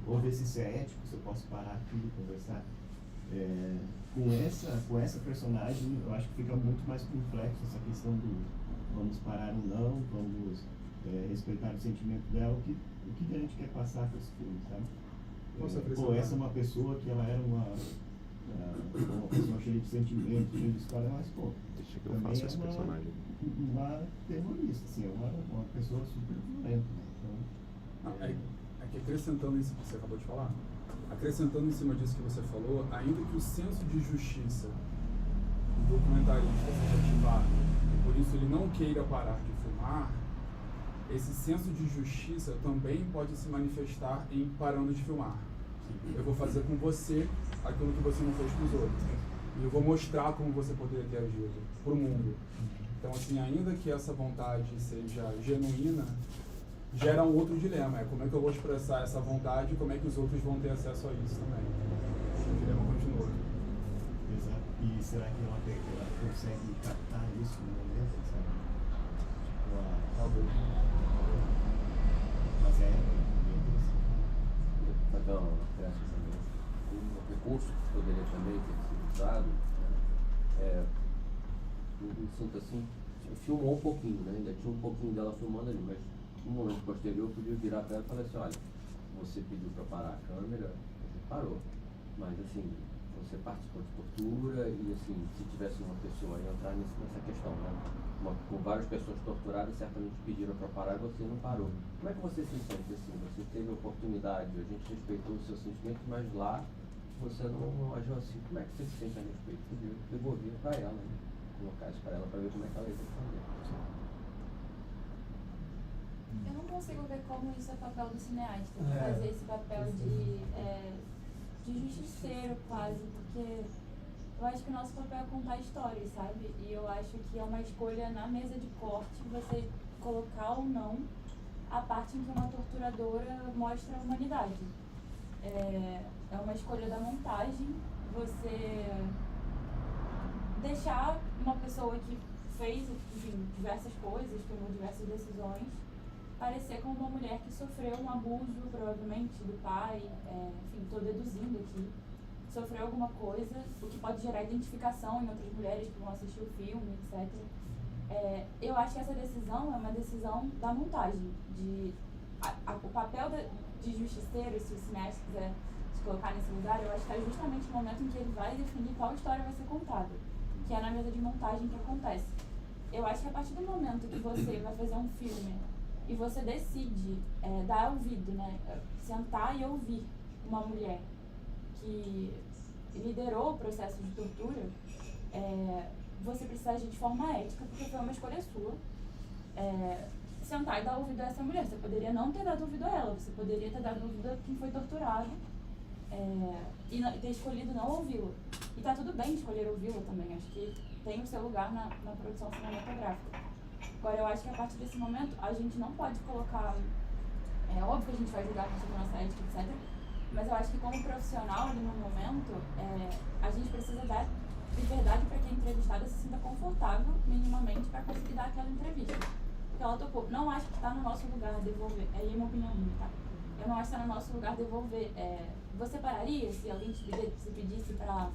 S13: vamos ver se isso é ético, se eu posso parar aqui e conversar. Com essa personagem, eu acho que fica muito mais complexo essa questão do vamos parar ou não, vamos respeitar o sentimento dela, que o que a gente quer passar com esse filme, sabe?
S11: Posso
S13: Pô,
S11: acrescentar?
S13: essa é uma pessoa que ela era uma pessoa cheia de sentimentos, cheia de história, mas, pô,
S8: Deixa que eu
S13: também
S8: faço
S13: é
S8: esse personagem.
S13: uma terrorista, assim, é uma pessoa super violenta, né? Então,
S11: Aqui acrescentando isso que você acabou de falar, acrescentando em cima disso que você falou, ainda que o senso de justiça do documentarista seja ativado e por isso ele não queira parar de filmar, esse senso de justiça também pode se manifestar em parando de filmar. Eu vou fazer com você aquilo que você não fez com os outros. E eu vou mostrar como você poderia ter agido para o mundo. Então, assim, ainda que essa vontade seja genuína, gera um outro dilema. É como é que eu vou expressar essa vontade e como é que os outros vão ter acesso a isso também. O dilema continua.
S13: exato. E será que ela consegue captar isso no momento, sabe? Tipo,
S11: Talvez.
S13: mas é bem interessante.
S14: Fazer uma creação também. Um recurso que poderia também ter sido usado, né? Me sinto assim, filmou um pouquinho, né? Ainda tinha um pouquinho dela filmando ali, mas no momento posterior eu podia virar para ela e falar assim, olha, você pediu para parar a câmera, você parou, mas assim, você participou de tortura e assim, se tivesse uma pessoa aí entrar nessa questão, né? Com várias pessoas torturadas, certamente pediram para parar e você não parou. Como é que você se sente assim? Você teve a oportunidade, a gente respeitou o seu sentimento, mas lá você não agiu assim. Como é que você se sente a respeito? Podia devolver para ela, né? Colocar isso para ela para ver como é que ela ia responder.
S12: Eu não consigo ver como isso é papel do cineasta,
S4: É.
S12: fazer esse papel de justiceiro quase, porque eu acho que o nosso papel é contar histórias, sabe? E eu acho que é uma escolha na mesa de corte você colocar ou não a parte em que uma torturadora mostra a humanidade. É uma escolha da montagem, você deixar uma pessoa que fez, enfim, diversas coisas, tomou diversas decisões, parecer como uma mulher que sofreu um abuso, provavelmente, do pai, enfim, estou deduzindo aqui, sofreu alguma coisa, o que pode gerar identificação em outras mulheres que vão assistir o filme, etc. Eu acho que essa decisão é uma decisão da montagem, o papel de justiceiro, se o cineasta quiser se colocar nesse lugar, eu acho que é justamente o momento em que ele vai definir qual história vai ser contada, que é na mesa de montagem que acontece. Eu acho que a partir do momento que você vai fazer um filme e você decide dar ouvido, né, sentar e ouvir uma mulher que liderou o processo de tortura, você precisa agir de forma ética, porque foi uma escolha sua. Sentar e dar ouvido a essa mulher. Você poderia não ter dado ouvido a ela, você poderia ter dado ouvido a quem foi torturado e ter escolhido não ouvi-la. E tá tudo bem escolher ouvi-la também, acho que tem o seu lugar na produção cinematográfica. Agora, eu acho que a partir desse momento a gente não pode colocar. É óbvio que a gente vai julgar a partir da nossa ética, etc. Mas eu acho que como profissional, ali no momento, a gente precisa dar liberdade para que a entrevistada se sinta confortável, minimamente, para conseguir dar aquela entrevista. Porque ela topou. Não acho que está no nosso lugar devolver. Aí é uma opinião minha, tá? Eu não acho que está no nosso lugar devolver. Você pararia se alguém te pedisse para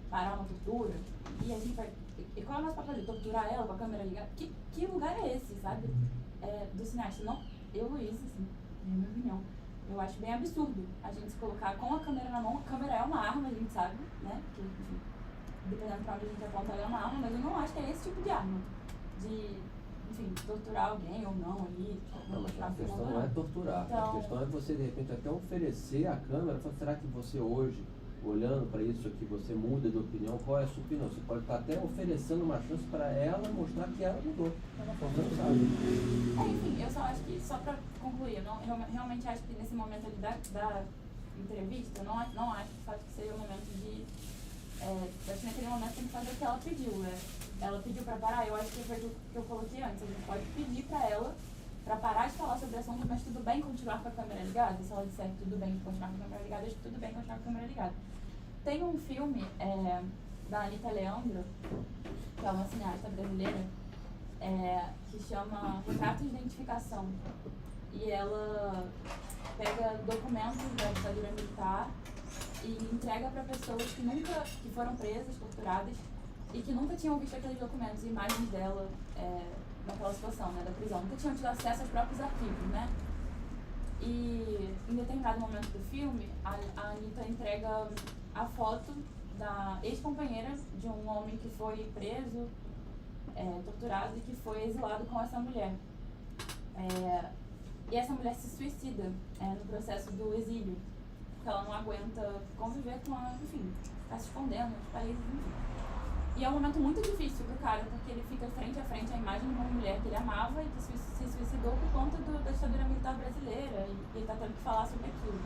S12: parar uma tortura? E a gente vai. E qual é o nosso papel? Torturar ela com a câmera ligada? Que lugar é esse, sabe? Do cineasta. Não, eu, Luiz, assim, é a minha opinião. Eu acho bem absurdo a gente se colocar com a câmera na mão. A câmera é uma arma, a gente sabe, né? Porque, enfim, dependendo pra onde a gente aponta, ela é uma arma, mas eu não acho que é esse tipo de arma. Enfim, torturar alguém ou não ali.
S14: Não, mas a questão não é torturar.
S12: Então,
S14: a questão é você, de repente, até oferecer a câmera. Será que você hoje, olhando para isso aqui, você muda de opinião? Qual é a sua opinião? Você pode estar até oferecendo uma chance para ela mostrar que ela mudou.
S12: enfim, eu só acho que, só para concluir, eu realmente acho que nesse momento ali da entrevista, eu não acho de fato que seria o momento de. Eu acho que naquele momento tem que fazer o que ela pediu. Ela pediu para parar, eu acho que foi o que eu coloquei antes. A gente pode pedir para ela para parar de falar sobre o assunto, mas tudo bem continuar com a câmera ligada? Se ela disser que tudo bem continuar com a câmera ligada, acho que tudo bem continuar com a câmera ligada. Tem um filme da Anitta Leandro, que é uma cineasta brasileira, que chama Retratos de Identificação. E ela pega documentos da ditadura militar e entrega para pessoas que foram presas, torturadas, e que nunca tinham visto aqueles documentos, imagens dela naquela situação, né, da prisão. Nunca tinham tido acesso aos próprios arquivos, né? E em determinado momento do filme, a Anitta entrega a foto da ex-companheira de um homem que foi preso, torturado e que foi exilado com essa mulher. E essa mulher se suicida no processo do exílio, porque ela não aguenta conviver com enfim, ficar se escondendo nos países, enfim. E é um momento muito difícil pro cara, porque ele fica frente a frente à imagem de uma mulher que ele amava e que se suicidou por conta da ditadura militar brasileira, e ele tá tendo que falar sobre aquilo.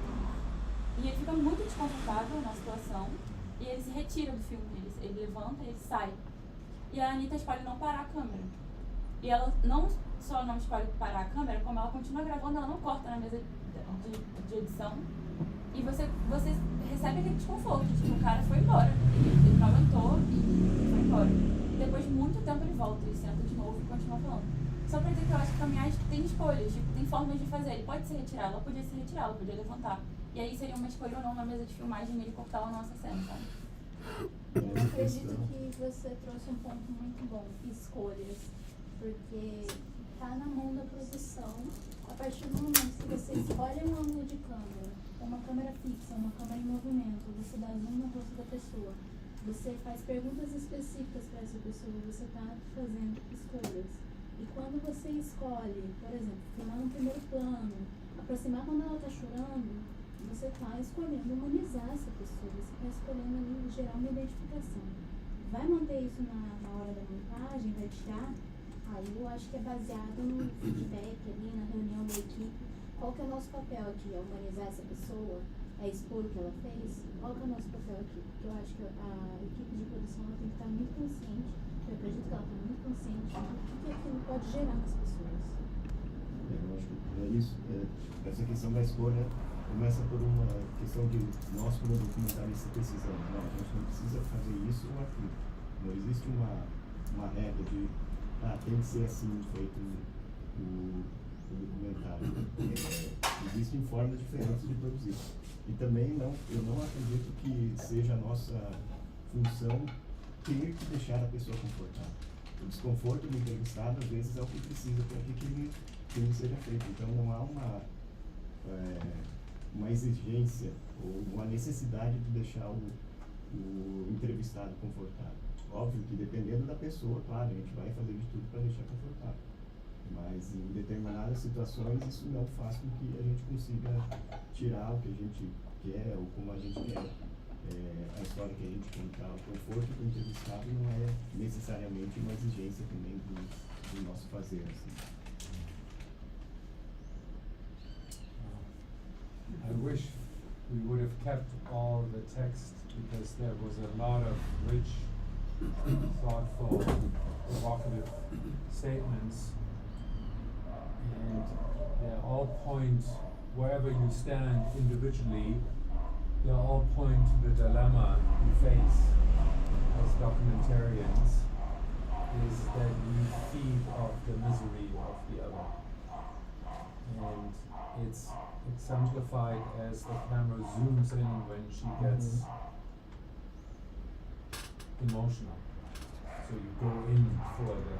S12: E ele fica muito desconfortável na situação, e ele se retira do filme, ele levanta e ele sai. E a Anitta escolhe não parar a câmera. E ela não só não escolhe parar a câmera, como ela continua gravando, ela não corta na mesa de edição. E você recebe aquele desconforto, tipo, o cara foi embora, ele não aguentou e foi embora. E depois de muito tempo ele volta, ele senta de novo e continua falando. Só pra dizer que eu acho que caminhar tem escolhas, tipo, tem formas de fazer. Ele pode se retirar, ela podia se retirar, ela podia levantar. E aí seria uma escolha ou não na mesa de filmagem ele cortar a nossa cena, sabe?
S15: Eu acredito que você trouxe um ponto muito bom, escolhas, porque tá na mão da produção, a partir do momento que você escolhe um ângulo de câmera, uma câmera fixa, uma câmera em movimento, você dá zoom no rosto da pessoa, você faz perguntas específicas para essa pessoa, você está fazendo escolhas. E quando você escolhe, por exemplo, filmar no primeiro plano, aproximar quando ela está chorando, você está escolhendo humanizar essa pessoa, você está escolhendo ali gerar uma identificação. Vai manter isso na hora da montagem, vai tirar? Aí eu acho que é baseado no feedback ali, na reunião da equipe. Qual que é o nosso papel aqui? É humanizar essa pessoa? É expor o que ela fez? Qual que é o nosso papel aqui? Porque eu acho que a equipe de produção ela tem que estar muito consciente, eu acredito que ela está muito consciente do que aquilo pode gerar nas pessoas.
S13: Eu acho que é isso. Essa questão da escolha começa por uma questão de nós como documentaristas precisamos. Não, a gente não precisa fazer isso ou aquilo. Não existe uma regra de tem que ser assim feito o documentário. Existem formas diferentes de produzir. E também eu não acredito que seja a nossa função ter que deixar a pessoa confortável. O desconforto do entrevistado às vezes é o que precisa para que aquilo seja feito. Então não há uma exigência ou uma necessidade de deixar o entrevistado confortável. Óbvio que dependendo da pessoa, claro, a gente vai fazer de tudo para deixar confortável. Mas em determinadas situações isso não faz com que a gente consiga tirar o que a gente quer ou como a gente quer. A história que a gente contar, o conforto do entrevistado não é necessariamente uma exigência também do nosso fazer. Assim.
S4: I wish we would have kept all the text because there was a lot of rich, thoughtful, provocative statements, and they all point, wherever you stand individually, they all point to the dilemma we face as documentarians, is that we feed off the misery of the other. And it's exemplified as the camera zooms in when she gets emotional. So you go in for the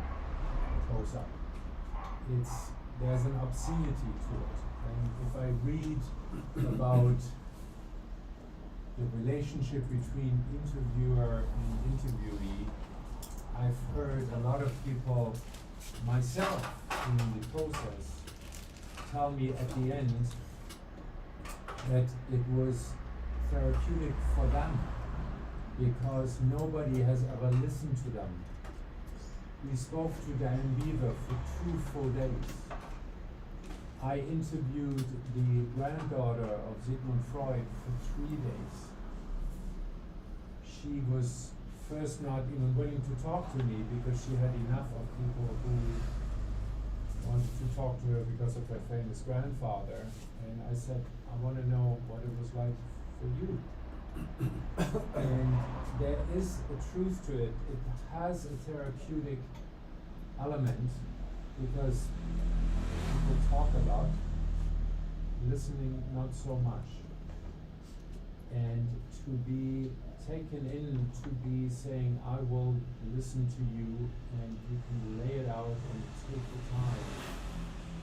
S4: close-up. There's an obscenity to it. And if I read about the relationship between interviewer and interviewee, I've heard a lot of people, myself in the process, tell me at the end that it was therapeutic for them because nobody has ever listened to them. We spoke to Dan Beaver for 2 full days. I interviewed the granddaughter of Sigmund Freud for 3 days. She was first not even willing to talk to me because she had enough of people who wanted to talk to her because of her famous grandfather. And I said, I want to know what it was like for you. And there is a truth to it. It has a therapeutic element because people talk a lot, listening not so much. And to be taken in, to be saying, I will listen to you and you can lay it out and take the time,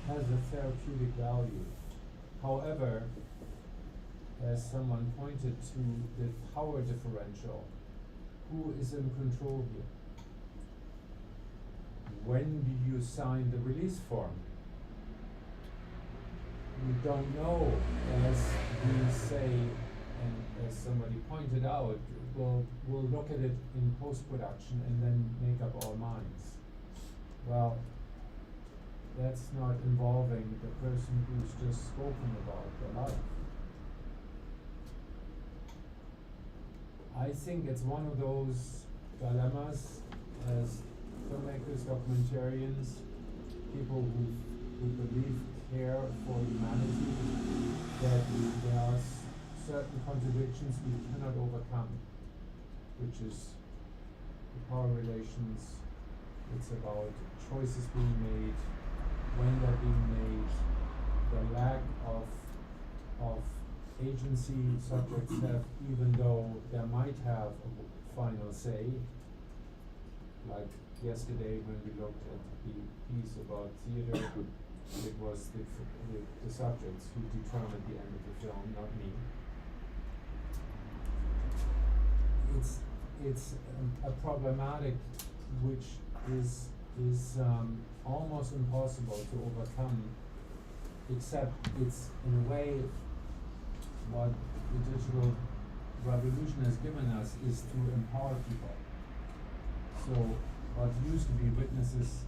S4: has a therapeutic value. However, as someone pointed to the power differential, who is in control here? When do you sign the release form? You don't know, as we say, and as somebody pointed out, we'll look at it in post-production and then make up our minds. Well, that's not involving the person who's just spoken about their life. I think it's one of those dilemmas as filmmakers, documentarians, people who believe care for humanity, that there are certain contradictions we cannot overcome, which is the power relations. It's about choices being made, when they're being made, the lack of agency subjects have, even though they might have a final say. Like yesterday when we looked at the piece about theater, it was the subjects who determined the end of the film, not me. It's a problematic which is almost impossible to overcome, except it's in a way what the digital revolution has given us is to empower people. So what used to be Witness's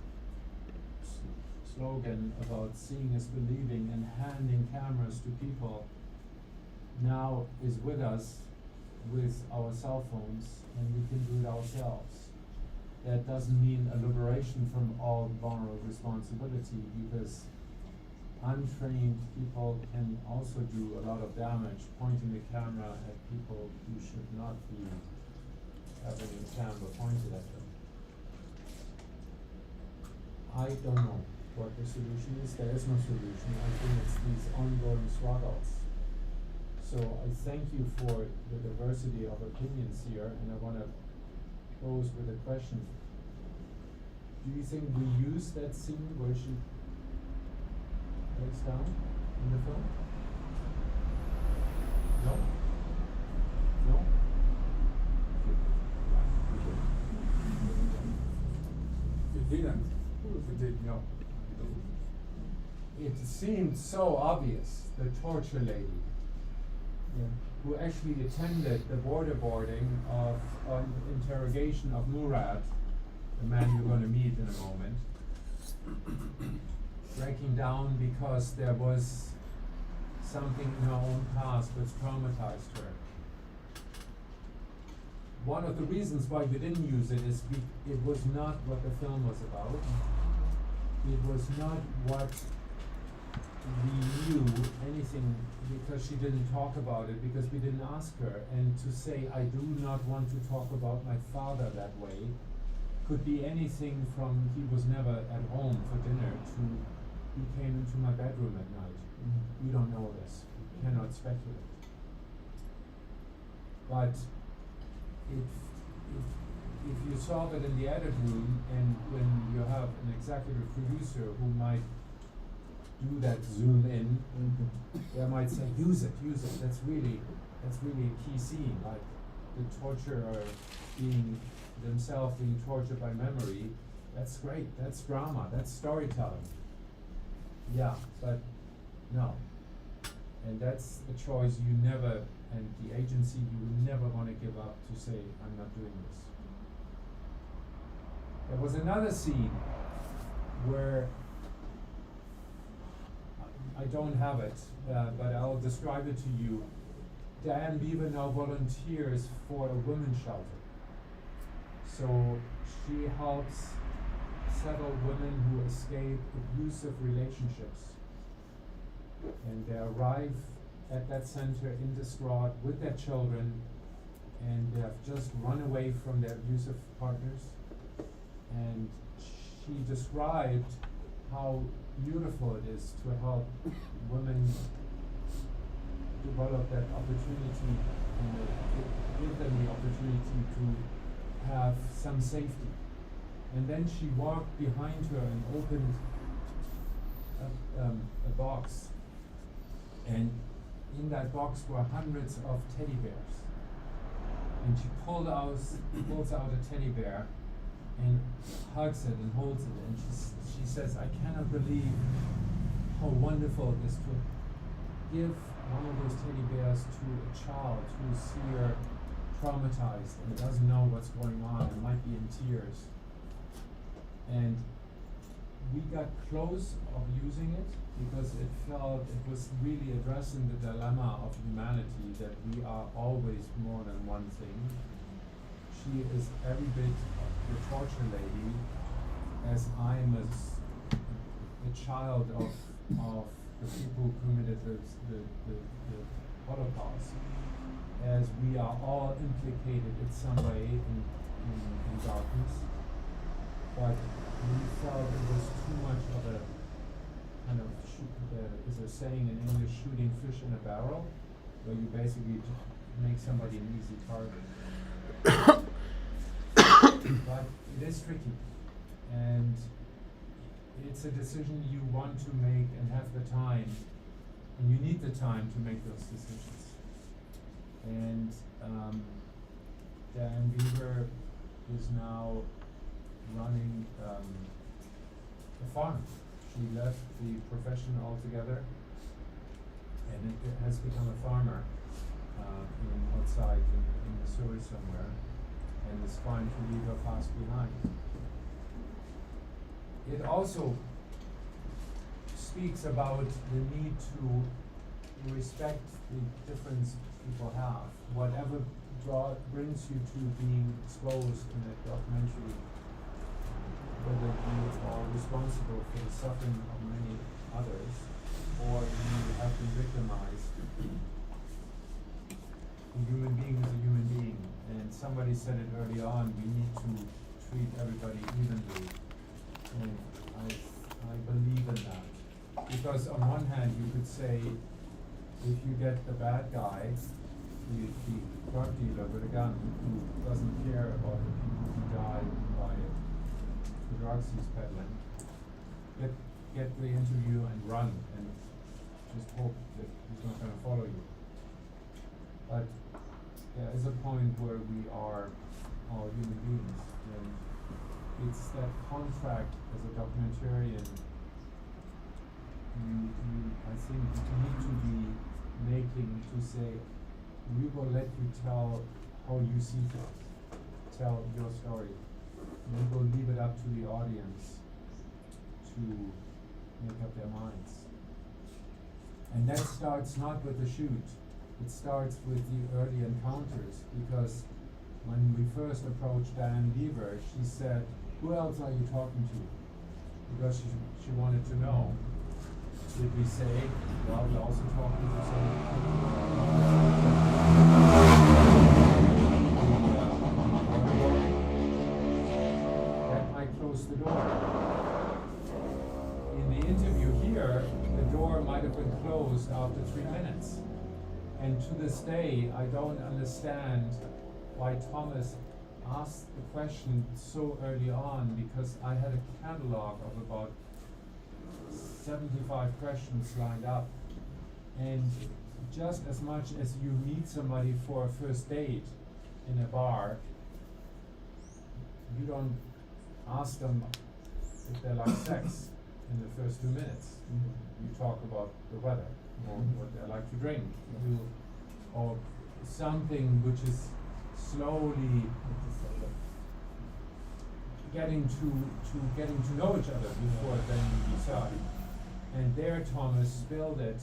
S4: slogan about seeing is believing and handing cameras to people now is with us with our cell phones, and we can do it ourselves. That doesn't mean a liberation from all moral responsibility, because untrained people can also do a lot of damage, pointing the camera at people who should not be having a camera pointed at them. I don't know what the solution is. There is no solution. I think it's these ongoing struggles. So I thank you for the diversity of opinions here, and I want to close with a question. Do you think we use that scene where she breaks down in the film? No? No? It didn't. It did, no. It seemed so obvious, the torture lady, who actually attended the waterboarding of interrogation of Murad, the man you're going to meet in a moment, breaking down because there was something in her own past which traumatized her. One of the reasons why we didn't use it is it was not what the film was about. It was not what we knew anything, because she didn't talk about it, because we didn't ask her. And to say, I do not want to talk about my father that way, could be anything from he was never at home for dinner to he came into my bedroom at night. We don't know this. We cannot speculate. But if you solve it in the edit room, and when you have an executive producer who might do that zoom in, they might say, use it. That's really a key scene, like the torturer themselves being tortured by memory. That's great, that's drama, that's storytelling. Yeah, but no. And that's a choice you never, and the agency you never want to give up, to say, I'm not doing this. There was another scene where I don't have it, but I'll describe it to you. Diane Beaver now volunteers for a women's shelter. So she helps several women who escape abusive relationships. And they arrive at that center in distraught with their children, and they have just run away from their abusive partners. And she described how beautiful it is to help women develop that opportunity and give them the opportunity to have some safety. And then she walked behind her and opened a box And in that box were hundreds of teddy bears. And she pulls out a teddy bear and hugs it and holds it, and she says, I cannot believe how wonderful it is to give one of those teddy bears to a child who's here traumatized and doesn't know what's going on and might be in tears. And we got close of using it because it felt it was really addressing the dilemma of humanity, that we are always more than one thing. She is every bit the torture lady as I am a child of the people who committed the Holocaust, as we are all implicated in some way in darkness. But we felt it was too much of a kind of is there saying in English, shooting fish in a barrel, where you basically just make somebody an easy target. But it is tricky, and it's a decision you want to make and have the time, and you need the time to make those decisions. And Dan Beaver is now running a farm. She left the profession altogether, and it has become a farmer outside in Missouri somewhere, and is trying to leave her past behind. It also speaks about the need to respect the difference people have. Whatever brings you to being exposed in a documentary, whether you are responsible for the suffering of many others, or you have been victimized. A human being is a human being, and somebody said it early on, we need to treat everybody evenly. And I believe in that. Because on one hand you could say, if you get the bad guy, the drug dealer with a gun who doesn't care about the people who died by the drugs he's peddling, get the interview and run and just hope that he's not going to follow you. But there is a point where we are all human beings, and it's that contract as a documentarian I think you need to be making to say, we will let you tell how you see things, tell your story. We will leave it up to the audience to make up their minds. And that starts not with the shoot, it starts with the early encounters, because when we first approached Diane Beaver, she said, who else are you talking to? Because she wanted to know. Did we say, well, we're also talking to that might close the door. In the interview here, the door might have been closed after 3 minutes. And to this day, I don't understand why Thomas asked the question so early on, because I had a catalog of about 75 questions lined up, and just as much as you meet somebody for a first date in a bar, you don't ask them if they like sex in the first 2 minutes. You talk about the weather, or what they like to drink, or something which is slowly getting to know each other before then you decide. And there Thomas spilled it,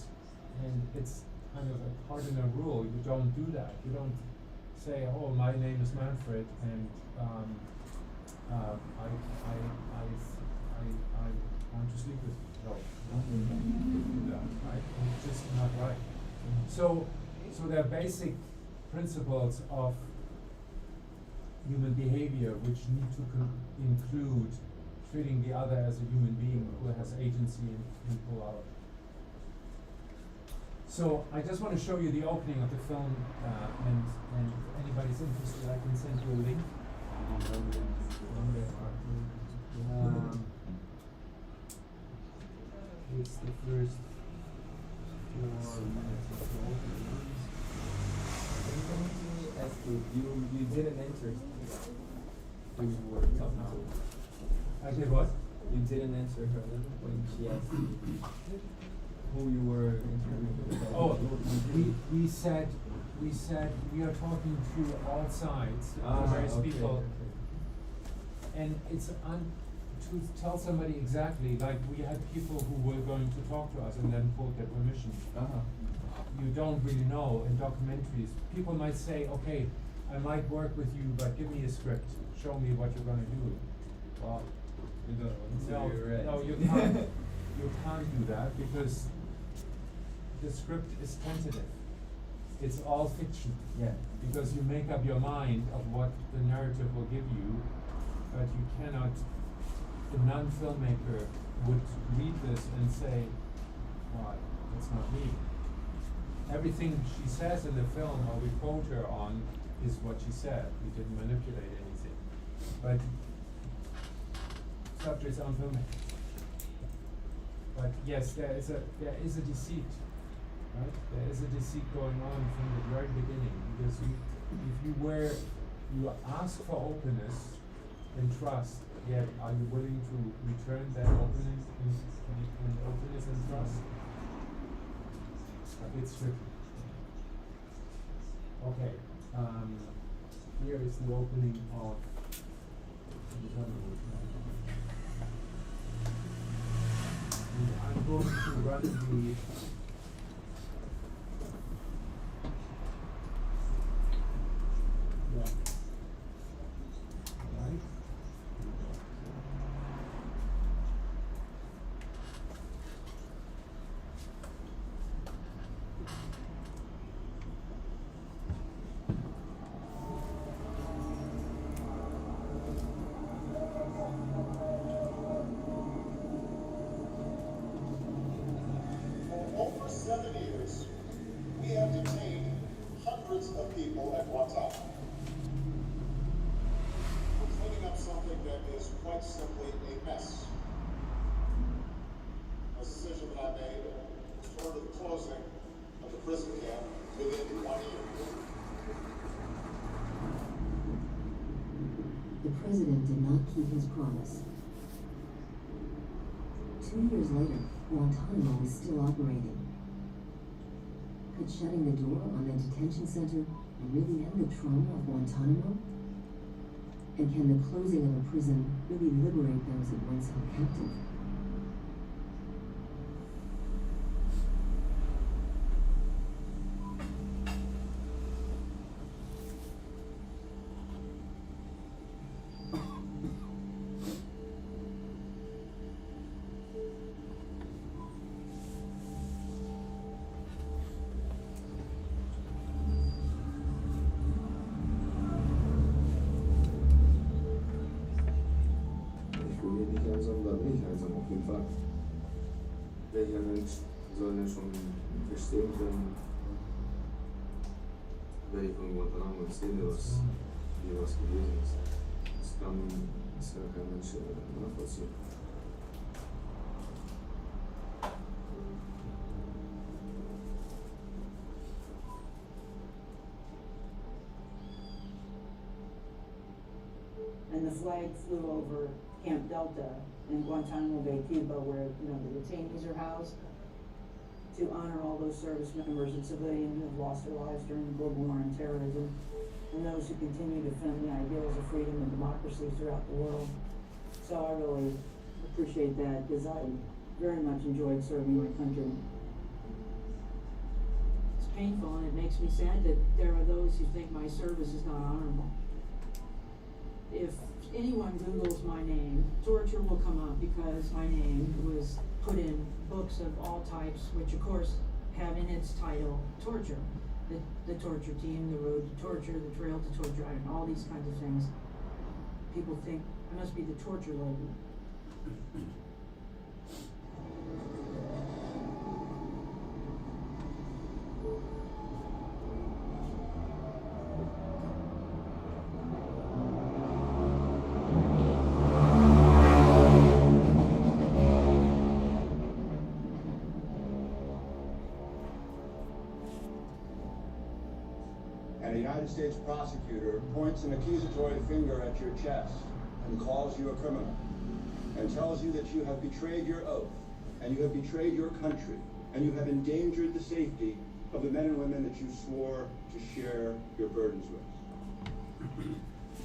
S4: and it's kind of a cardinal rule. You don't do that. You don't say, oh, my name is Manfred, and I want to sleep with you. No, you don't do that, right? It's just not right. So there are basic principles of human behavior which need to include treating the other as a human being who has agency and pull out. So I just want to show you the opening of the film, and if anybody's interested, I can send you a link. It's the first
S7: Ask you didn't answer who you were talking to.
S4: I did what?
S7: You didn't answer her when she asked you who you were interviewing.
S4: Oh, we said we are talking to all sides, various people, and it's to tell somebody exactly, like we had people who were going to talk to us and then pulled their permission. You don't really know in documentaries. People might say, okay, I might work with you, but give me a script. Show me what you're going to do. Well, no, you can't. You can't do that because the script is tentative. It's all fiction.
S7: Yeah.
S4: Because you make up your mind of what the narrative will give you, but you cannot. A non-filmmaker would read this and say, "Well, that's not me." Everything she says in the film, or we quote her on, is what she said. We didn't manipulate anything. But subjects on filmmaking. But yes, there is a deceit, right? There is a deceit going on from the very beginning, because you ask for openness and trust, yet are you willing to return that openness and openness and trust? A bit tricky. Okay, here is the opening of the Hollywood. And I'm going to run the right.
S16: For 7 years, we have detained hundreds of people at Guantanamo. We're cleaning up something that is quite simply a mess. A decision that I made toward the closing of the prison camp within 1 year.
S17: The president did not keep his promise. 2 years later, Guantanamo is still operating. Could shutting the door on the detention center really end the trauma of Guantanamo? And can the closing of a prison really liberate those it once held captive?
S18: Welcher Mensch soll denn schon verstehen können, wenn ich von Guantanamo erzähle, wie was gewesen ist? Das kann kein Mensch nachvollziehen.
S9: And the flag flew over Camp Delta in Guantanamo Bay, Cuba, where the detainees are housed, to honor all those service members and civilians who have lost their lives during the global war on terrorism, and those who continue to defend the ideals of freedom and democracy throughout the world. So I really appreciate that, because I very much enjoyed serving my country. It's painful, and it makes me sad that there are those who think my service is not honorable. If anyone Googles my name, torture will come up, because my name was put in books of all types, which of course have in its title torture. The torture team, the road to torture, the trail to torture, all these kinds of things. People think I must be the torture lady.
S16: and a United States prosecutor points an accusatory finger at your chest and calls you a criminal and tells you that you have betrayed your oath and you have betrayed your country and you have endangered the safety of the men and women that you swore to share your burdens with.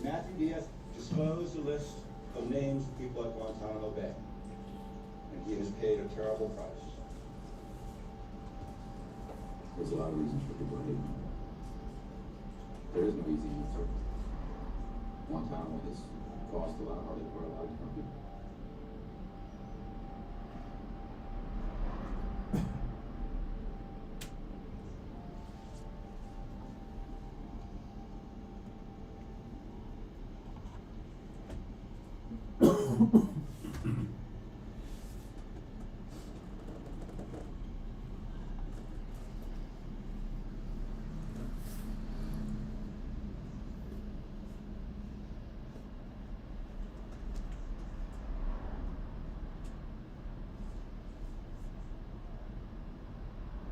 S16: Matthew Diaz disclosed a list of names of people at Guantanamo Bay, and he has paid a terrible price.
S18: There's a lot of reasons for people to hate me. There is no easy answer. Guantanamo has cost a lot of heartache for a lot of different people.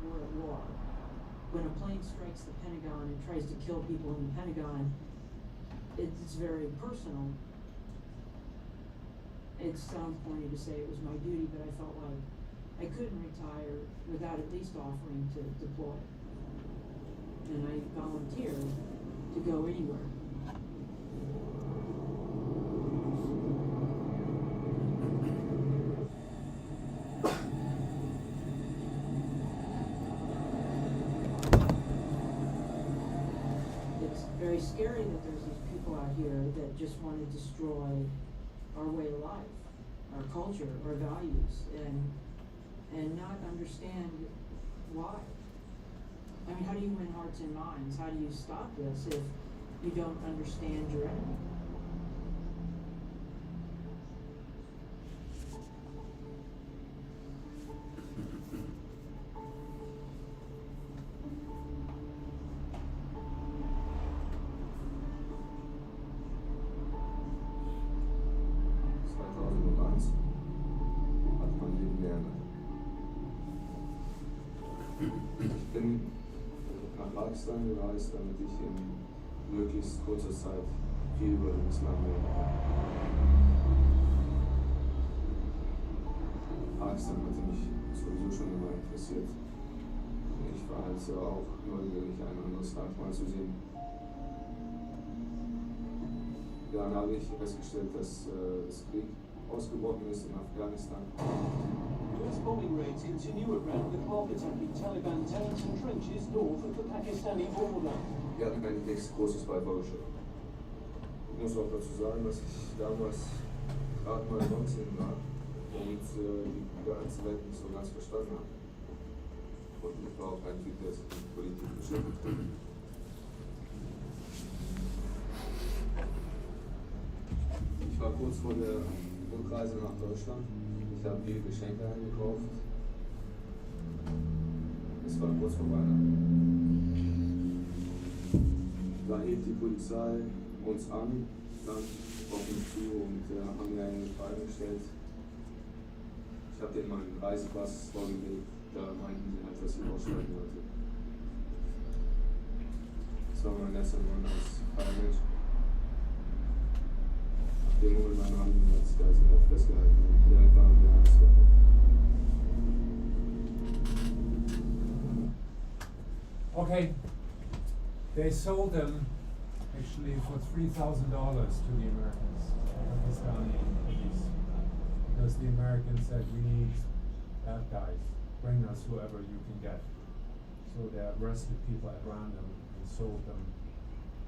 S9: We're at war. When a plane strikes the Pentagon and tries to kill people in the Pentagon, it's very personal. It sounds corny to say it was my duty, but I felt like I couldn't retire without at least offering to deploy. And I volunteered to go anywhere. It's very scary that there's these people out here that just want to destroy our way of life, our culture, our values, and not understand why. I mean, how do you win hearts and minds? How do you stop this if you don't understand your enemy?
S18: Ich bin nach Pakistan gereist, damit ich in möglichst kurzer Zeit viel über den Islam lernen kann. Pakistan hatte mich sowieso schon immer interessiert. Ich war halt so auch neugierig, ein anderes Land mal zu sehen. Dann habe ich festgestellt, dass das Krieg ausgebrochen ist in Afghanistan.
S19: US bombing raids continue around the carpet-attacking Taliban towns and trenches north of the Pakistani border.
S18: Wir hatten eigentlich nichts Großes bei vorgestellt. Ich muss auch dazu sagen, dass ich damals gerade mal 19 war und die ganze Welt nicht so ganz verstanden habe. Und ich war auch ein Typ, der sich mit Politik beschäftigt hat. Ich war kurz vor der Rückreise nach Deutschland. Ich habe viele Geschenke eingekauft. Es war kurz vor Weihnachten. Da hielt die Polizei uns an, dann auf mich zu und haben mir eine Frage gestellt. Ich habe denen meinen Reisepass vorgelegt, da meinten sie halt, dass ich aussteigen wollte. Das war mein letzter Mann als Parlament. Nach dem Moment haben die jetzt da sind halt festgehalten und direkt waren wir alles weg.
S4: Okay, they sold them actually for $3,000 to the Americans, Pakistani police, because the Americans said, we need bad guys, bring us whoever you can get. So they arrested people at random and sold them,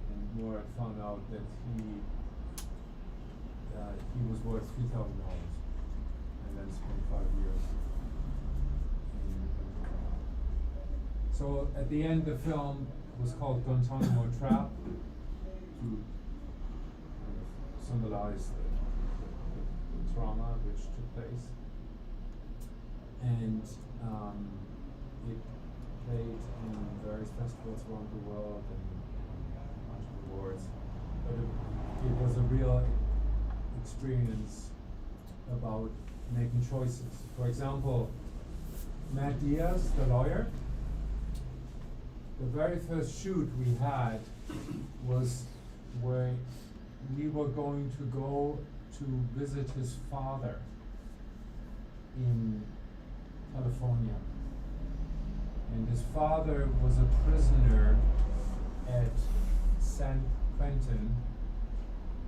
S4: and Murad found out that he was worth $3,000 and then spent 5 years. So at the end, the film was called Guantanamo Trap to kind of symbolize the trauma which took place, and it played in various festivals around the world and a bunch of awards. But it was a real experience about making choices. For example, Matt Diaz, the lawyer, the very first shoot we had was where we were going to go to visit his father in California. And his father was a prisoner at San Quentin,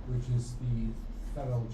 S4: which is the federal jail.